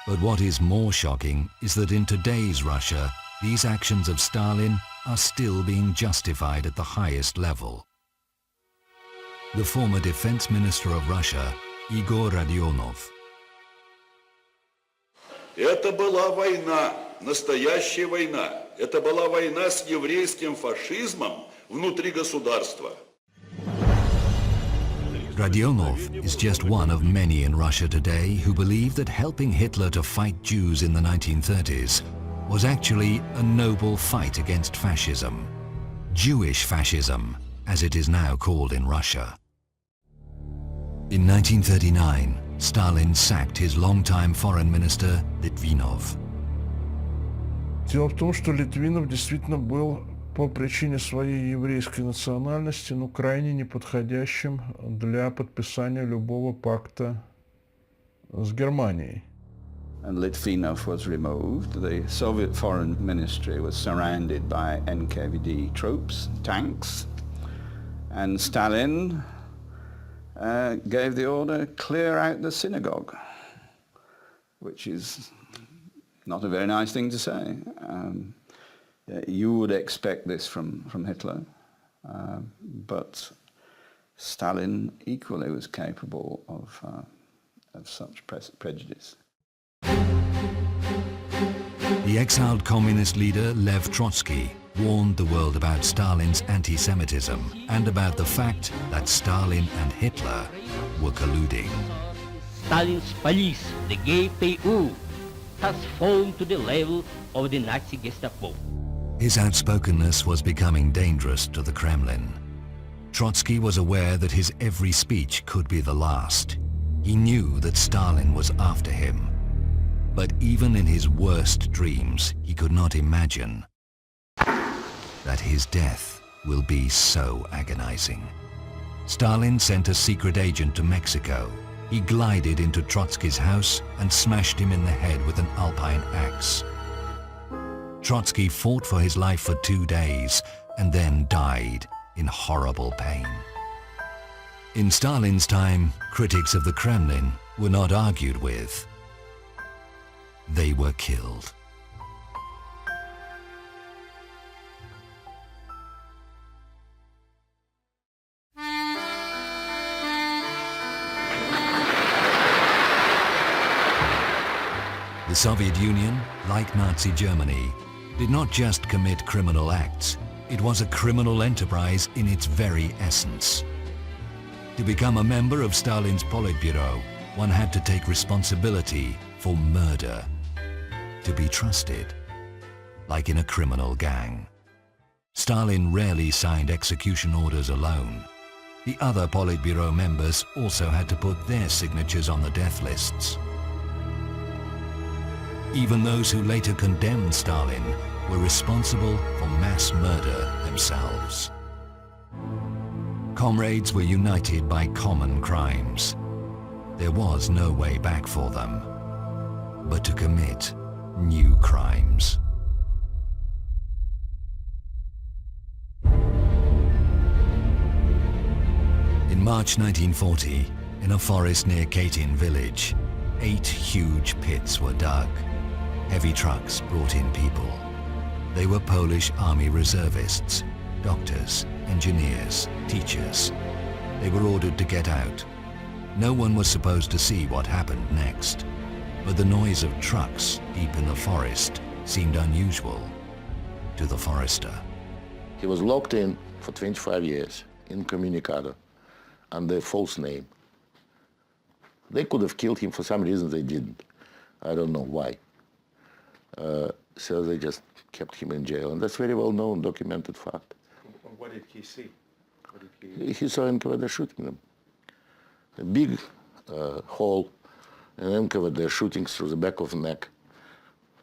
But what is more shocking is that in today's Russia, these actions of Stalin are still being justified at the highest level. The former defense minister of Russia, Igor Rodionov. Это была война, настоящая война. Это была война с еврейским фашизмом внутри государства. Rodionov is just one of many in Russia today who believe that helping Hitler to fight Jews in the 1930s was actually a noble fight against fascism. Jewish fascism, as it is now called in Russia. In 1939, Stalin sacked his longtime foreign minister, Litvinov. Дело в том, что Литвинов действительно был по причине своей еврейской национальности, крайне неподходящим для подписания любого пакта с Германией. And Litvinov was removed. The Soviet Foreign Ministry was surrounded by NKVD troops, tanks, and Stalin gave the order, clear out the synagogue, which is not a very nice thing to say. You would expect this from Hitler, but Stalin equally was capable of such prejudice. The exiled communist leader Lev Trotsky warned the world about Stalin's anti-Semitism and about the fact that Stalin and Hitler were colluding. Stalin's police, the GPU, has fallen to the level of the Nazi Gestapo. His outspokenness was becoming dangerous to the Kremlin. Trotsky was aware that his every speech could be the last. He knew that Stalin was after him. But even in his worst dreams, he could not imagine that his death will be so agonizing. Stalin sent a secret agent to Mexico. He glided into Trotsky's house and smashed him in the head with an alpine axe. Trotsky fought for his life for 2 days and then died in horrible pain. In Stalin's time, critics of the Kremlin were not argued with. They were killed. The Soviet Union, like Nazi Germany, did not just commit criminal acts. It was a criminal enterprise in its very essence. To become a member of Stalin's Politburo, one had to take responsibility for murder. To be trusted, like in a criminal gang. Stalin rarely signed execution orders alone. The other Politburo members also had to put their signatures on the death lists. Even those who later condemned Stalin were responsible for mass murder themselves. Comrades were united by common crimes. There was no way back for them, but to commit new crimes. In March 1940, in a forest near Katyn village, 8 huge pits were dug. Heavy trucks brought in people. They were Polish army reservists, doctors, engineers, teachers. They were ordered to get out. No one was supposed to see what happened next, but the noise of trucks deep in the forest seemed unusual to the forester. He was locked in for 25 years, incommunicado, under a false name. They could have killed him. For some reason they didn't. I don't know why. So they just kept him in jail, and that's very well known, documented fact. What did he see? He saw NKVD shooting them. A big hole, and NKVD shooting through the back of the neck.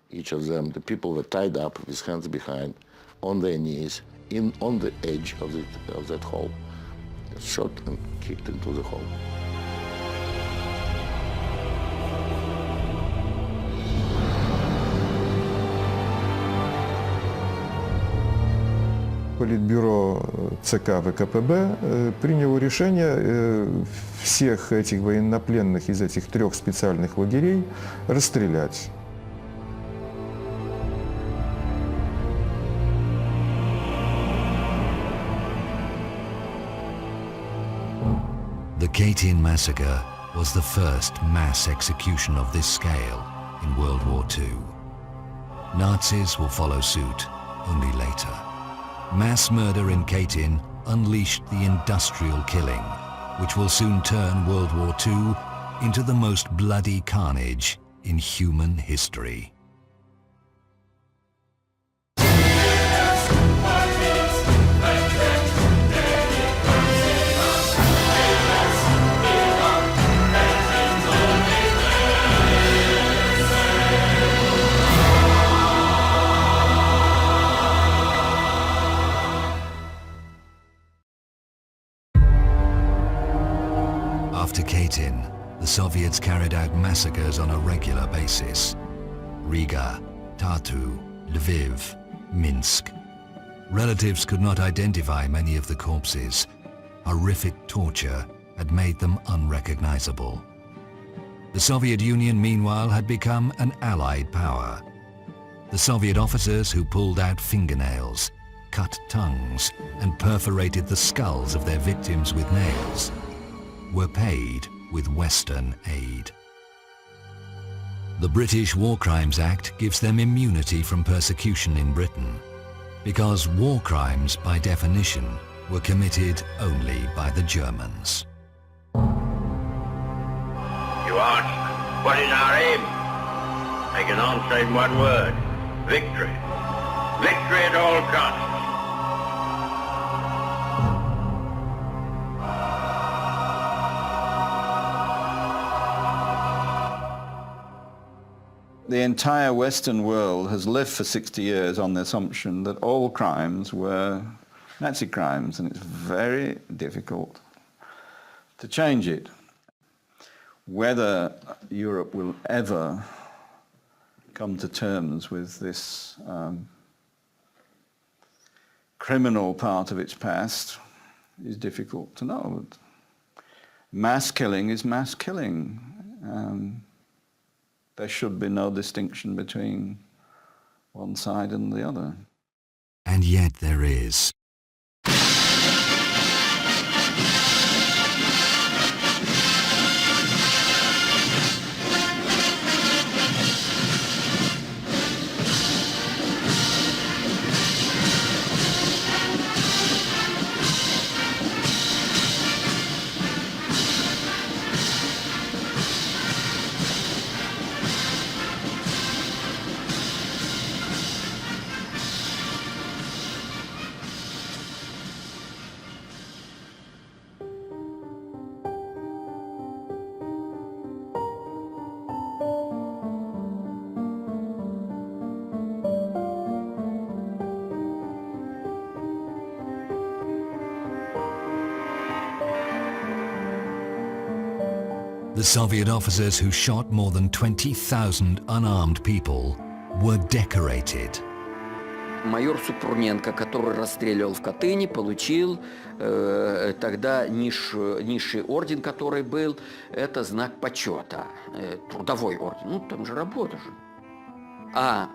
Each of them, the people were tied up with hands behind, on their knees, on the edge of that hole. Shot and kicked into the hole. Политбюро ЦК ВКПБ приняло решение всех этих военнопленных из этих 3 специальных лагерей расстрелять. The Katyn massacre was the first mass execution of this scale in World War II. Nazis will follow suit only later. Mass murder in Katyn unleashed the industrial killing, which will soon turn World War II into the most bloody carnage in human history. After Katyn, the Soviets carried out massacres on a regular basis. Riga, Tartu, Lviv, Minsk. Relatives could not identify many of the corpses. Horrific torture had made them unrecognizable. The Soviet Union, meanwhile, had become an allied power. The Soviet officers who pulled out fingernails, cut tongues, and perforated the skulls of their victims with nails were paid with Western aid. The British War Crimes Act gives them immunity from persecution in Britain, because war crimes, by definition, were committed only by the Germans. You ask, what is our aim? I can answer in one word: victory. Victory at all costs. The entire Western world has lived for 60 years on the assumption that all crimes were Nazi crimes, and it's very difficult to change it. Whether Europe will ever come to terms with this criminal part of its past is difficult to know. Mass killing is mass killing. There should be no distinction between one side and the other. And yet there is. The Soviet officers who shot more than 20,000 unarmed people were decorated. Майор Супруненко, который расстреливал в Катыни, получил тогда низший орден, который был, это знак почета, трудовой орден. Ну, там же работа же. А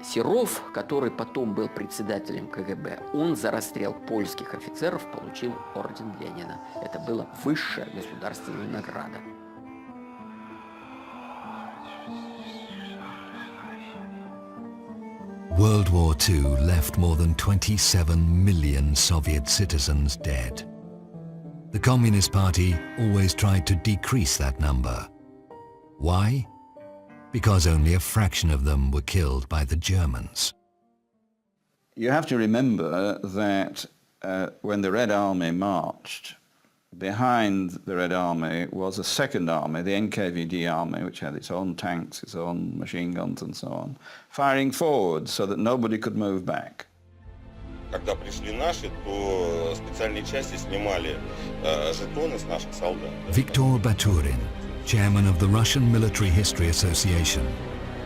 Серов, который потом был председателем КГБ, он за расстрел польских офицеров получил орден Ленина. Это была высшая государственная награда. World War II left more than 27 million Soviet citizens dead. The Communist Party always tried to decrease that number. Why? Because only a fraction of them were killed by the Germans. You have to remember that when the Red Army marched, behind the Red Army was a second army, the NKVD army, which had its own tanks, its own machine guns and so on, firing forward so that nobody could move back. Когда пришли наши, то специальные части снимали жетоны с наших солдат. Viktor Baturin, chairman of the Russian Military History Association,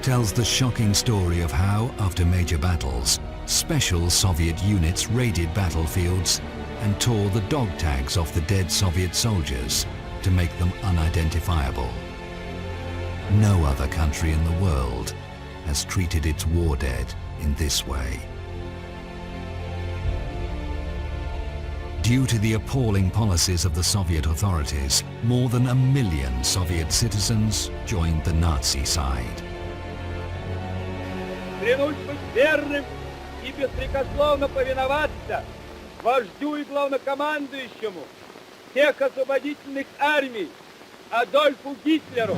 tells the shocking story of how, after major battles, special Soviet units raided battlefields and tore the dog tags off the dead Soviet soldiers to make them unidentifiable. No other country in the world has treated its war dead in this way. Due to the appalling policies of the Soviet authorities, more than 1 million Soviet citizens joined the Nazi side. Клянусь быть верным и беспрекословно повиноваться вождю и главнокомандующему всех освободительных армий Адольфу Гитлеру.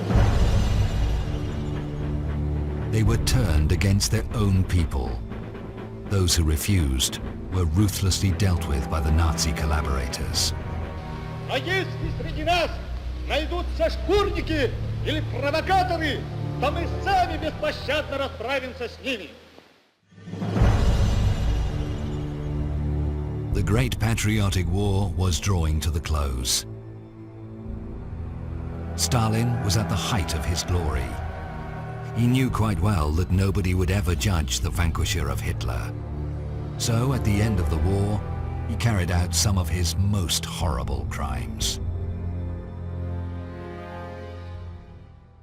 They were turned against their own people. Those who refused were ruthlessly dealt with by the Nazi collaborators. А если среди нас найдутся шкурники или провокаторы, то мы сами беспощадно расправимся с ними. The Great Patriotic War was drawing to the close. Stalin was at the height of his glory. He knew quite well that nobody would ever judge the vanquisher of Hitler. So, at the end of the war, he carried out some of his most horrible crimes.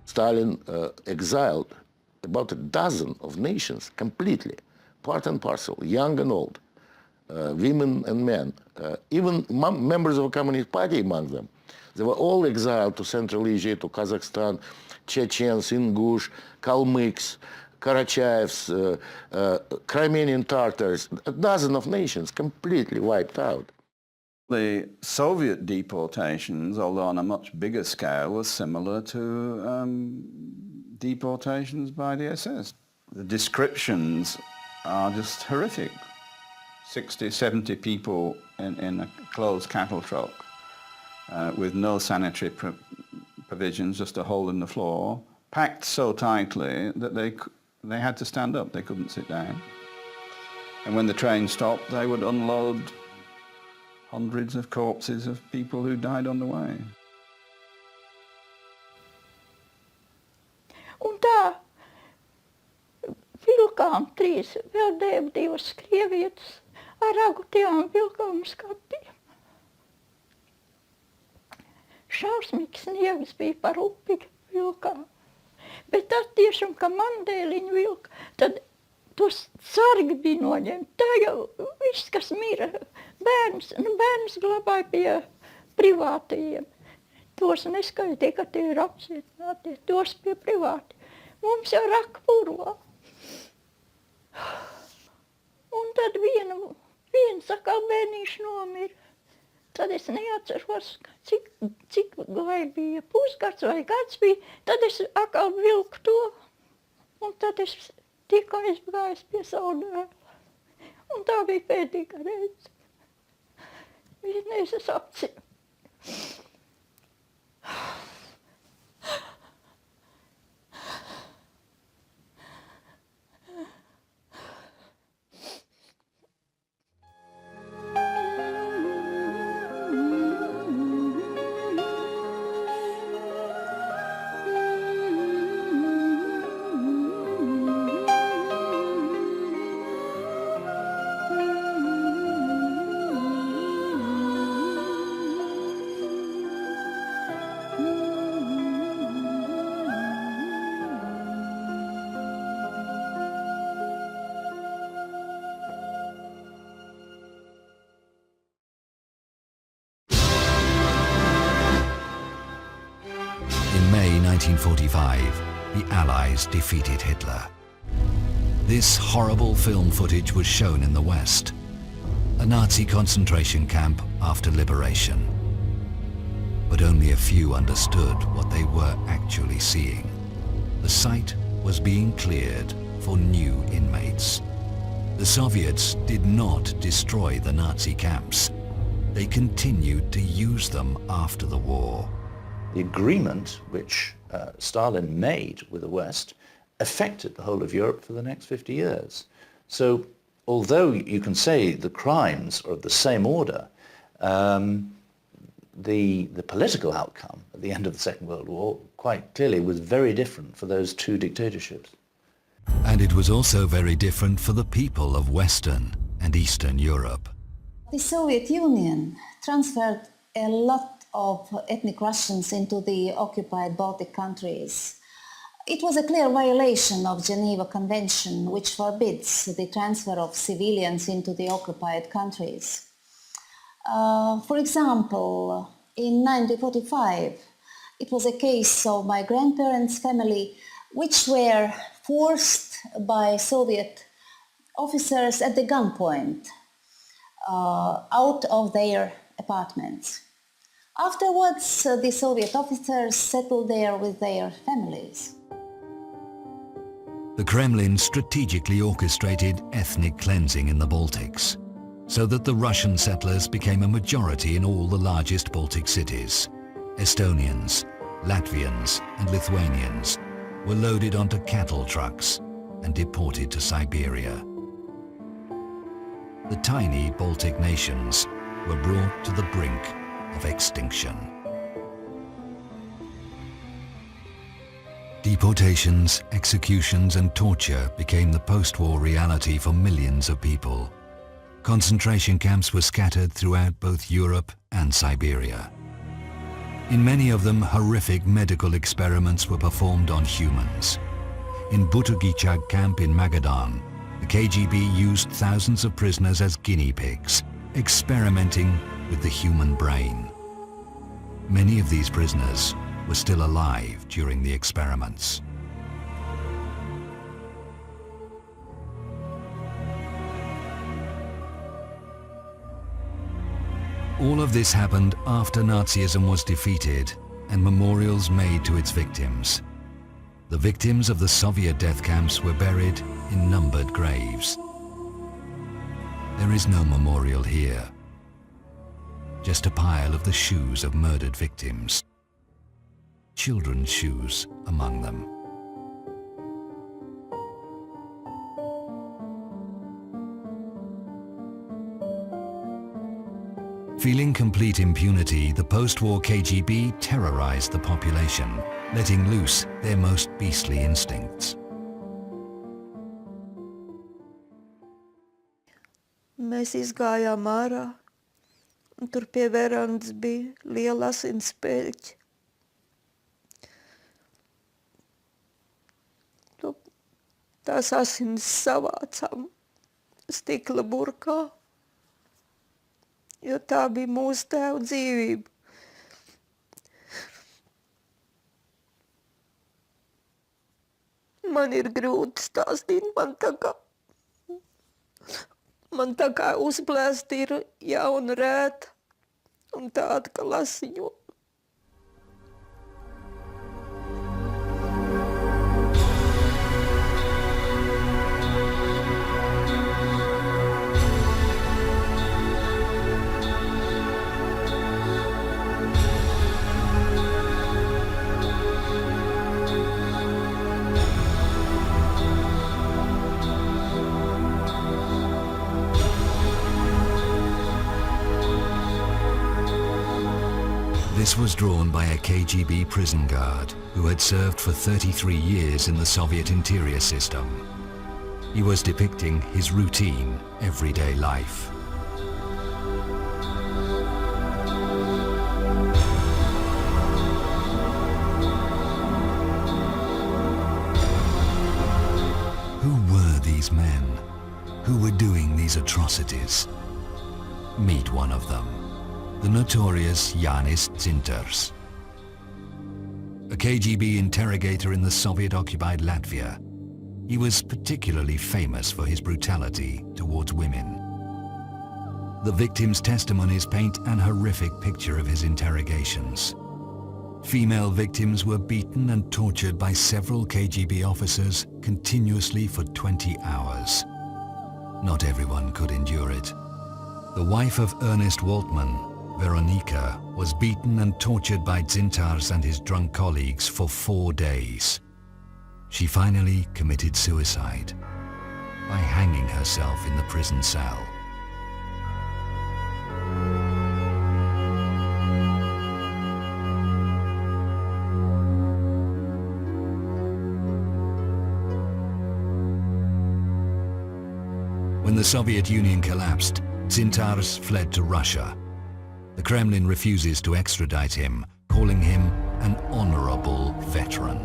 Stalin exiled about a dozen of nations completely, part and parcel, young and old, women and men, even members of the Communist Party among them. They were all exiled to Central Asia, to Kazakhstan, Chechens, Ingush, Kalmyks, Karachaevs, Crimean Tatars, a dozen of nations completely wiped out. The Soviet deportations, although on a much bigger scale, were similar to deportations by the SS. The descriptions are just horrific. 60, 70 people in a closed cattle truck with no sanitary provisions, just a hole in the floor, packed so tightly that they had to stand up, they couldn't sit down. And when the train stopped, they would unload hundreds of corpses of people who died on the way. Un tā vilkām trīs, vēl divas krievietes ar ragutiem vilkām skatiem. Šausmīgs sniegs bija par upi vilkām. Bet tad tiešām, ka Mandēliņu vilka, tad tos sargi bija noņemti. Tā jau viss, kas mira, bērns glabāja pie privātajiem. Tos neskaitīja, ka tie ir apcietinātie, tos pie privāti. Mums jau raka purvā. Un tad viens atkal bērnīši nomira. Tad es neatceros, cik vai bija pusgads vai gads bija. Tad es atkal vilku to, un tad es tikko aizgājis pie savu dēlu. Un tā bija pēdīga reize. Vienreiz es apcinu. 1945, the Allies defeated Hitler. This horrible film footage was shown in the West, a Nazi concentration camp after liberation. But only a few understood what they were actually seeing. The site was being cleared for new inmates. The Soviets did not destroy the Nazi camps. They continued to use them after the war. The agreement which Stalin made with the West affected the whole of Europe for the next 50 years. So although you can say the crimes are of the same order, the political outcome at the end of the Second World War quite clearly was very different for those two dictatorships. And it was also very different for the people of Western and Eastern Europe. The Soviet Union transferred a lot of ethnic Russians into the occupied Baltic countries. It was a clear violation of Geneva Convention, which forbids the transfer of civilians into the occupied countries. For example, in 1945, it was a case of my grandparents' family which were forced by Soviet officers at the gunpoint out of their apartments. Afterwards, the Soviet officers settled there with their families. The Kremlin strategically orchestrated ethnic cleansing in the Baltics, so that the Russian settlers became a majority in all the largest Baltic cities. Estonians, Latvians and Lithuanians were loaded onto cattle trucks and deported to Siberia. The tiny Baltic nations were brought to the brink of extinction. Deportations, executions and torture became the post-war reality for millions of people. Concentration camps were scattered throughout both Europe and Siberia. In many of them, horrific medical experiments were performed on humans. In Butugichag camp in Magadan, the KGB used thousands of prisoners as guinea pigs, experimenting with the human brain. Many of these prisoners were still alive during the experiments. All of this happened after Nazism was defeated and memorials made to its victims. The victims of the Soviet death camps were buried in numbered graves. There is no memorial here, just a pile of the shoes of murdered victims, children's shoes among them. Feeling complete impunity, the post-war KGB terrorized the population, letting loose their most beastly instincts. Mēs izgājām ārā, un tur pie verandas bija liela asinspeļķe. Tās asins savācām stikla burkā, jo tā bija mūsu tēva dzīvība. Man ir grūti stāstīt, man tā kā uzplēst ir jauna rēta un tāda, ka lasiņo. This was drawn by a KGB prison guard who had served for 33 years in the Soviet interior system. He was depicting his routine, everyday life. Who were these men? Who were doing these atrocities? Meet one of them. The notorious Jānis Dzintars. a KGB interrogator in the Soviet-occupied Latvia. He was particularly famous for his brutality towards women. The victims' testimonies paint an horrific picture of his interrogations. Female victims were beaten and tortured by several KGB officers continuously for 20 hours. Not everyone could endure it. The wife of Ernest Waltman, Veronika, was beaten and tortured by Dzintars and his drunk colleagues for 4 days. She finally committed suicide by hanging herself in the prison cell. When the Soviet Union collapsed, Dzintars fled to Russia. The Kremlin refuses to extradite him, calling him an honorable veteran.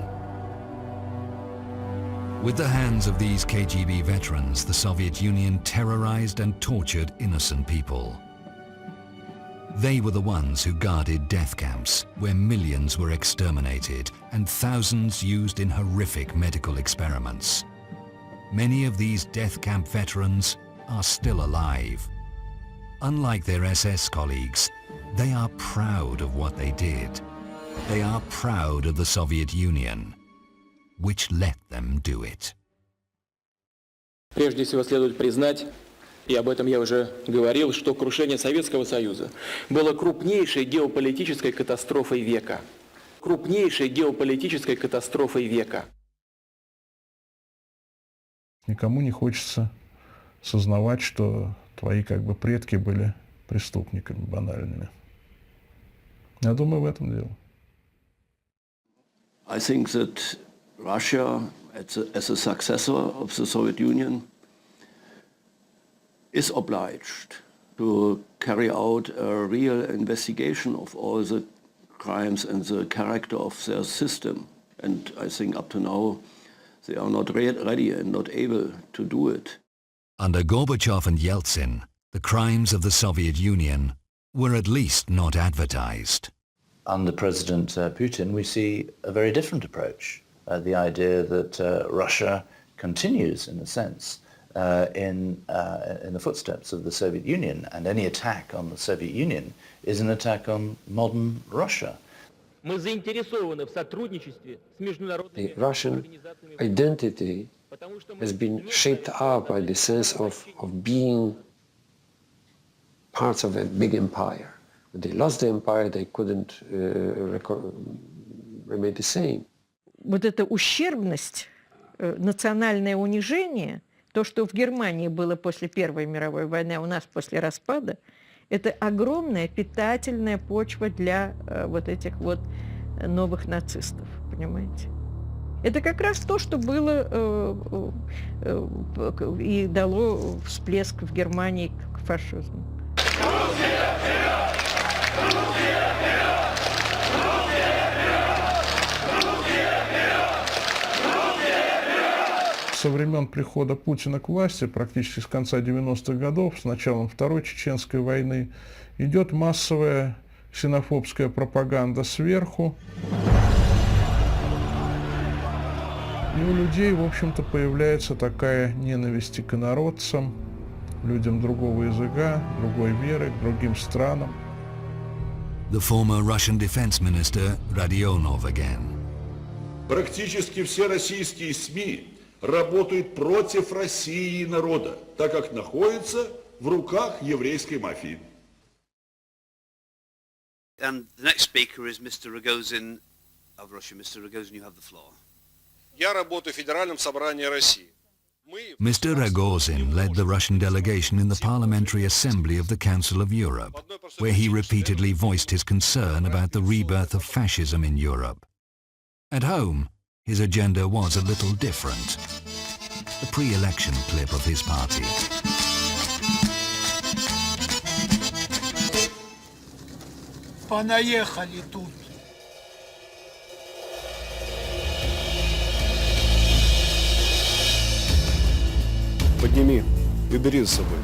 With the hands of these KGB veterans, the Soviet Union terrorized and tortured innocent people. They were the ones who guarded death camps, where millions were exterminated and thousands used in horrific medical experiments. Many of these death camp veterans are still alive. Unlike their SS colleagues, they are proud of what they did. They are proud of the Soviet Union, which let them do it. Прежде всего следует признать, и об этом я уже говорил, что крушение Советского Союза было крупнейшей геополитической катастрофой века. Крупнейшей геополитической катастрофой века. Никому не хочется сознавать, что твои предки были преступниками банальными. Я думаю, в этом дело. I think that Russia, as a successor of the Soviet Union, is obliged to carry out a real investigation of all the crimes and the character of their system. And I think up to now they are not ready and not able to do it. Under Gorbachev and Yeltsin, the crimes of the Soviet Union were at least not advertised. Under President Putin, we see a very different approach. The idea that Russia continues, in a sense, in the footsteps of the Soviet Union, and any attack on the Soviet Union is an attack on modern Russia. The Russian identity has been shaped up by the sense of being parts of a big empire. When they lost the empire, they couldn't remain the same. Вот эта ущербность, национальное унижение, то, что в Германии было после Первой мировой войны, а у нас после распада, это огромная питательная почва для вот этих вот новых нацистов, понимаете? Это как раз то, что было и дало всплеск в Германии к фашизму. Со времен прихода Путина к власти, практически с конца 90-х годов, с началом Второй Чеченской войны, идет массовая ксенофобская пропаганда сверху. И у людей, в общем-то, появляется такая ненависть к инородцам, людям другого языка, другой веры, к другим странам. The former Russian defense minister Radionov again. Практически все российские СМИ работают против России и народа, так как находятся в руках еврейской мафии. And the next speaker is Mr. Rogozin of Russia. Mr. Rogozin, you have the floor. Я работаю в Федеральном собрании России. Mr. Rogozin led the Russian delegation in the Parliamentary Assembly of the Council of Europe, where he repeatedly voiced his concern about the rebirth of fascism in Europe. At home, his agenda was a little different. The pre-election clip of his party. Понаехали тут. Подними и бери за собой.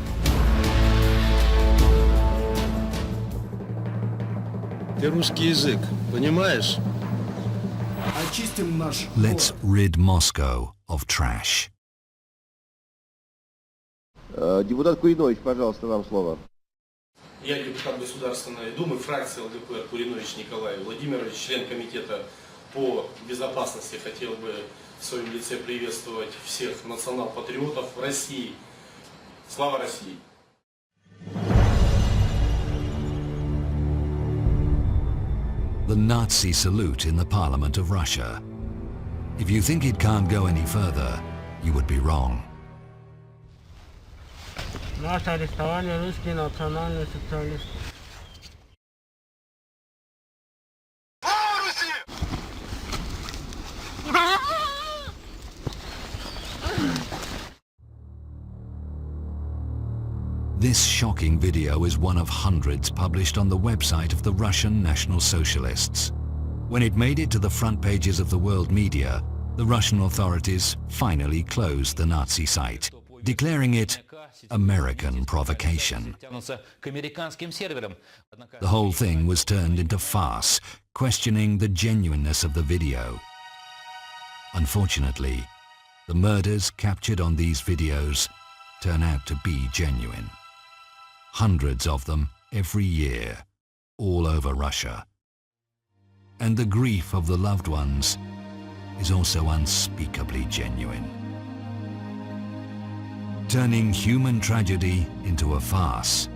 Ты русский язык, понимаешь? Let's rid Moscow of trash. Депутат Куринович, пожалуйста, вам слово. Я депутат Государственной Думы, фракции ЛДПР Куринович Николай Владимирович, член комитета по безопасности. Хотел бы в своем лице приветствовать всех национал-патриотов России. Слава России! The Nazi salute in the Parliament of Russia. If you think it can't go any further, you would be wrong. Нас арестовали русские национальные социалисты. This shocking video is one of hundreds published on the website of the Russian National Socialists. When it made it to the front pages of the world media, the Russian authorities finally closed the Nazi site, declaring it American provocation. The whole thing was turned into farce, questioning the genuineness of the video. Unfortunately, the murders captured on these videos turn out to be genuine. Hundreds of them every year, all over Russia. And the grief of the loved ones is also unspeakably genuine. Turning human tragedy into a farce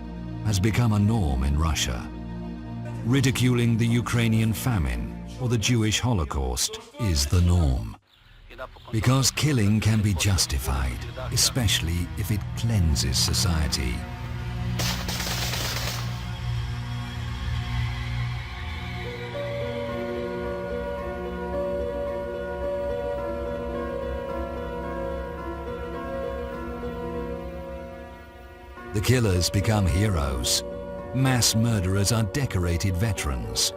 has become a norm in Russia. Ridiculing the Ukrainian famine or the Jewish Holocaust is the norm. Because killing can be justified, especially if it cleanses society. The killers become heroes. Mass murderers are decorated veterans.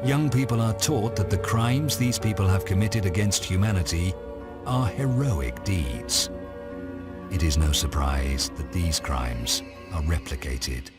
Young people are taught that the crimes these people have committed against humanity are heroic deeds. It is no surprise that these crimes are replicated.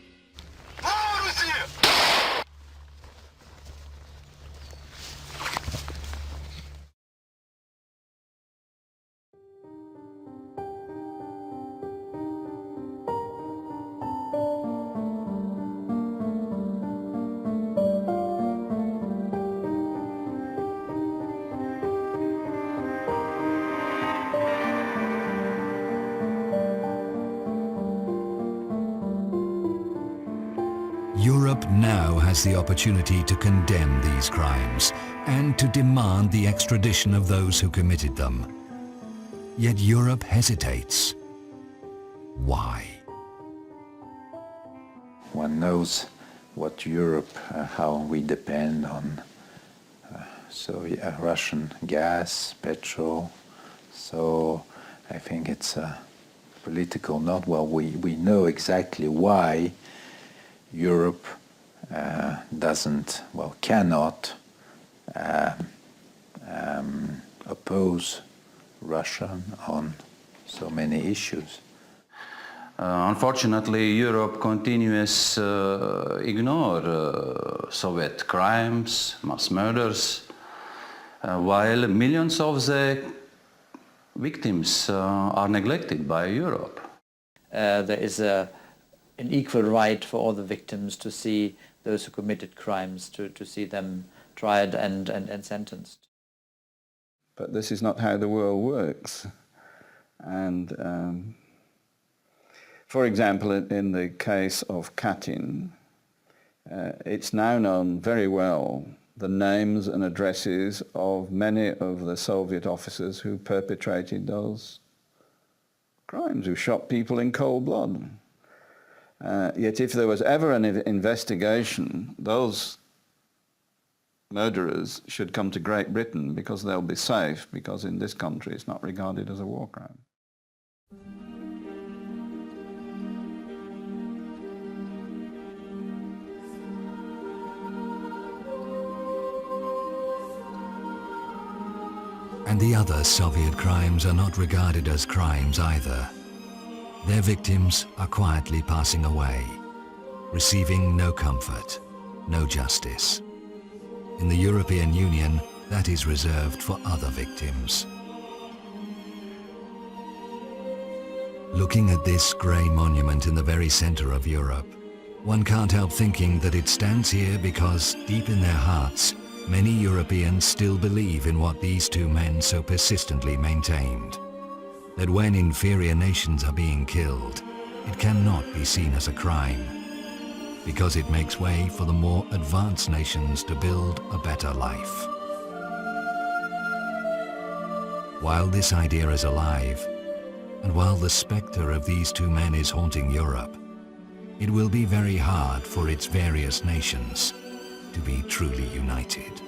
Europe now has the opportunity to condemn these crimes and to demand the extradition of those who committed them. Yet Europe hesitates. Why? One knows what Europe, how we depend on Russian gas, petrol. So I think it's a political note. Well, we know exactly why Europe cannot oppose Russia on so many issues. Unfortunately, Europe continues ignore Soviet crimes, mass murders, while millions of the victims are neglected by Europe. There is an equal right for all the victims to see those who committed crimes, to see them tried and sentenced. But this is not how the world works. And for example, in the case of Katyn, it's now known very well the names and addresses of many of the Soviet officers who perpetrated those crimes, who shot people in cold blood. Yet if there was ever an investigation, those murderers should come to Great Britain because they'll be safe, because in this country it's not regarded as a war crime. And the other Soviet crimes are not regarded as crimes either. Their victims are quietly passing away, receiving no comfort, no justice. In the European Union, that is reserved for other victims. Looking at this grey monument in the very centre of Europe, one can't help thinking that it stands here because, deep in their hearts, many Europeans still believe in what these two men so persistently maintained. That when inferior nations are being killed, it cannot be seen as a crime, because it makes way for the more advanced nations to build a better life. While this idea is alive, and while the spectre of these two men is haunting Europe, it will be very hard for its various nations to be truly united.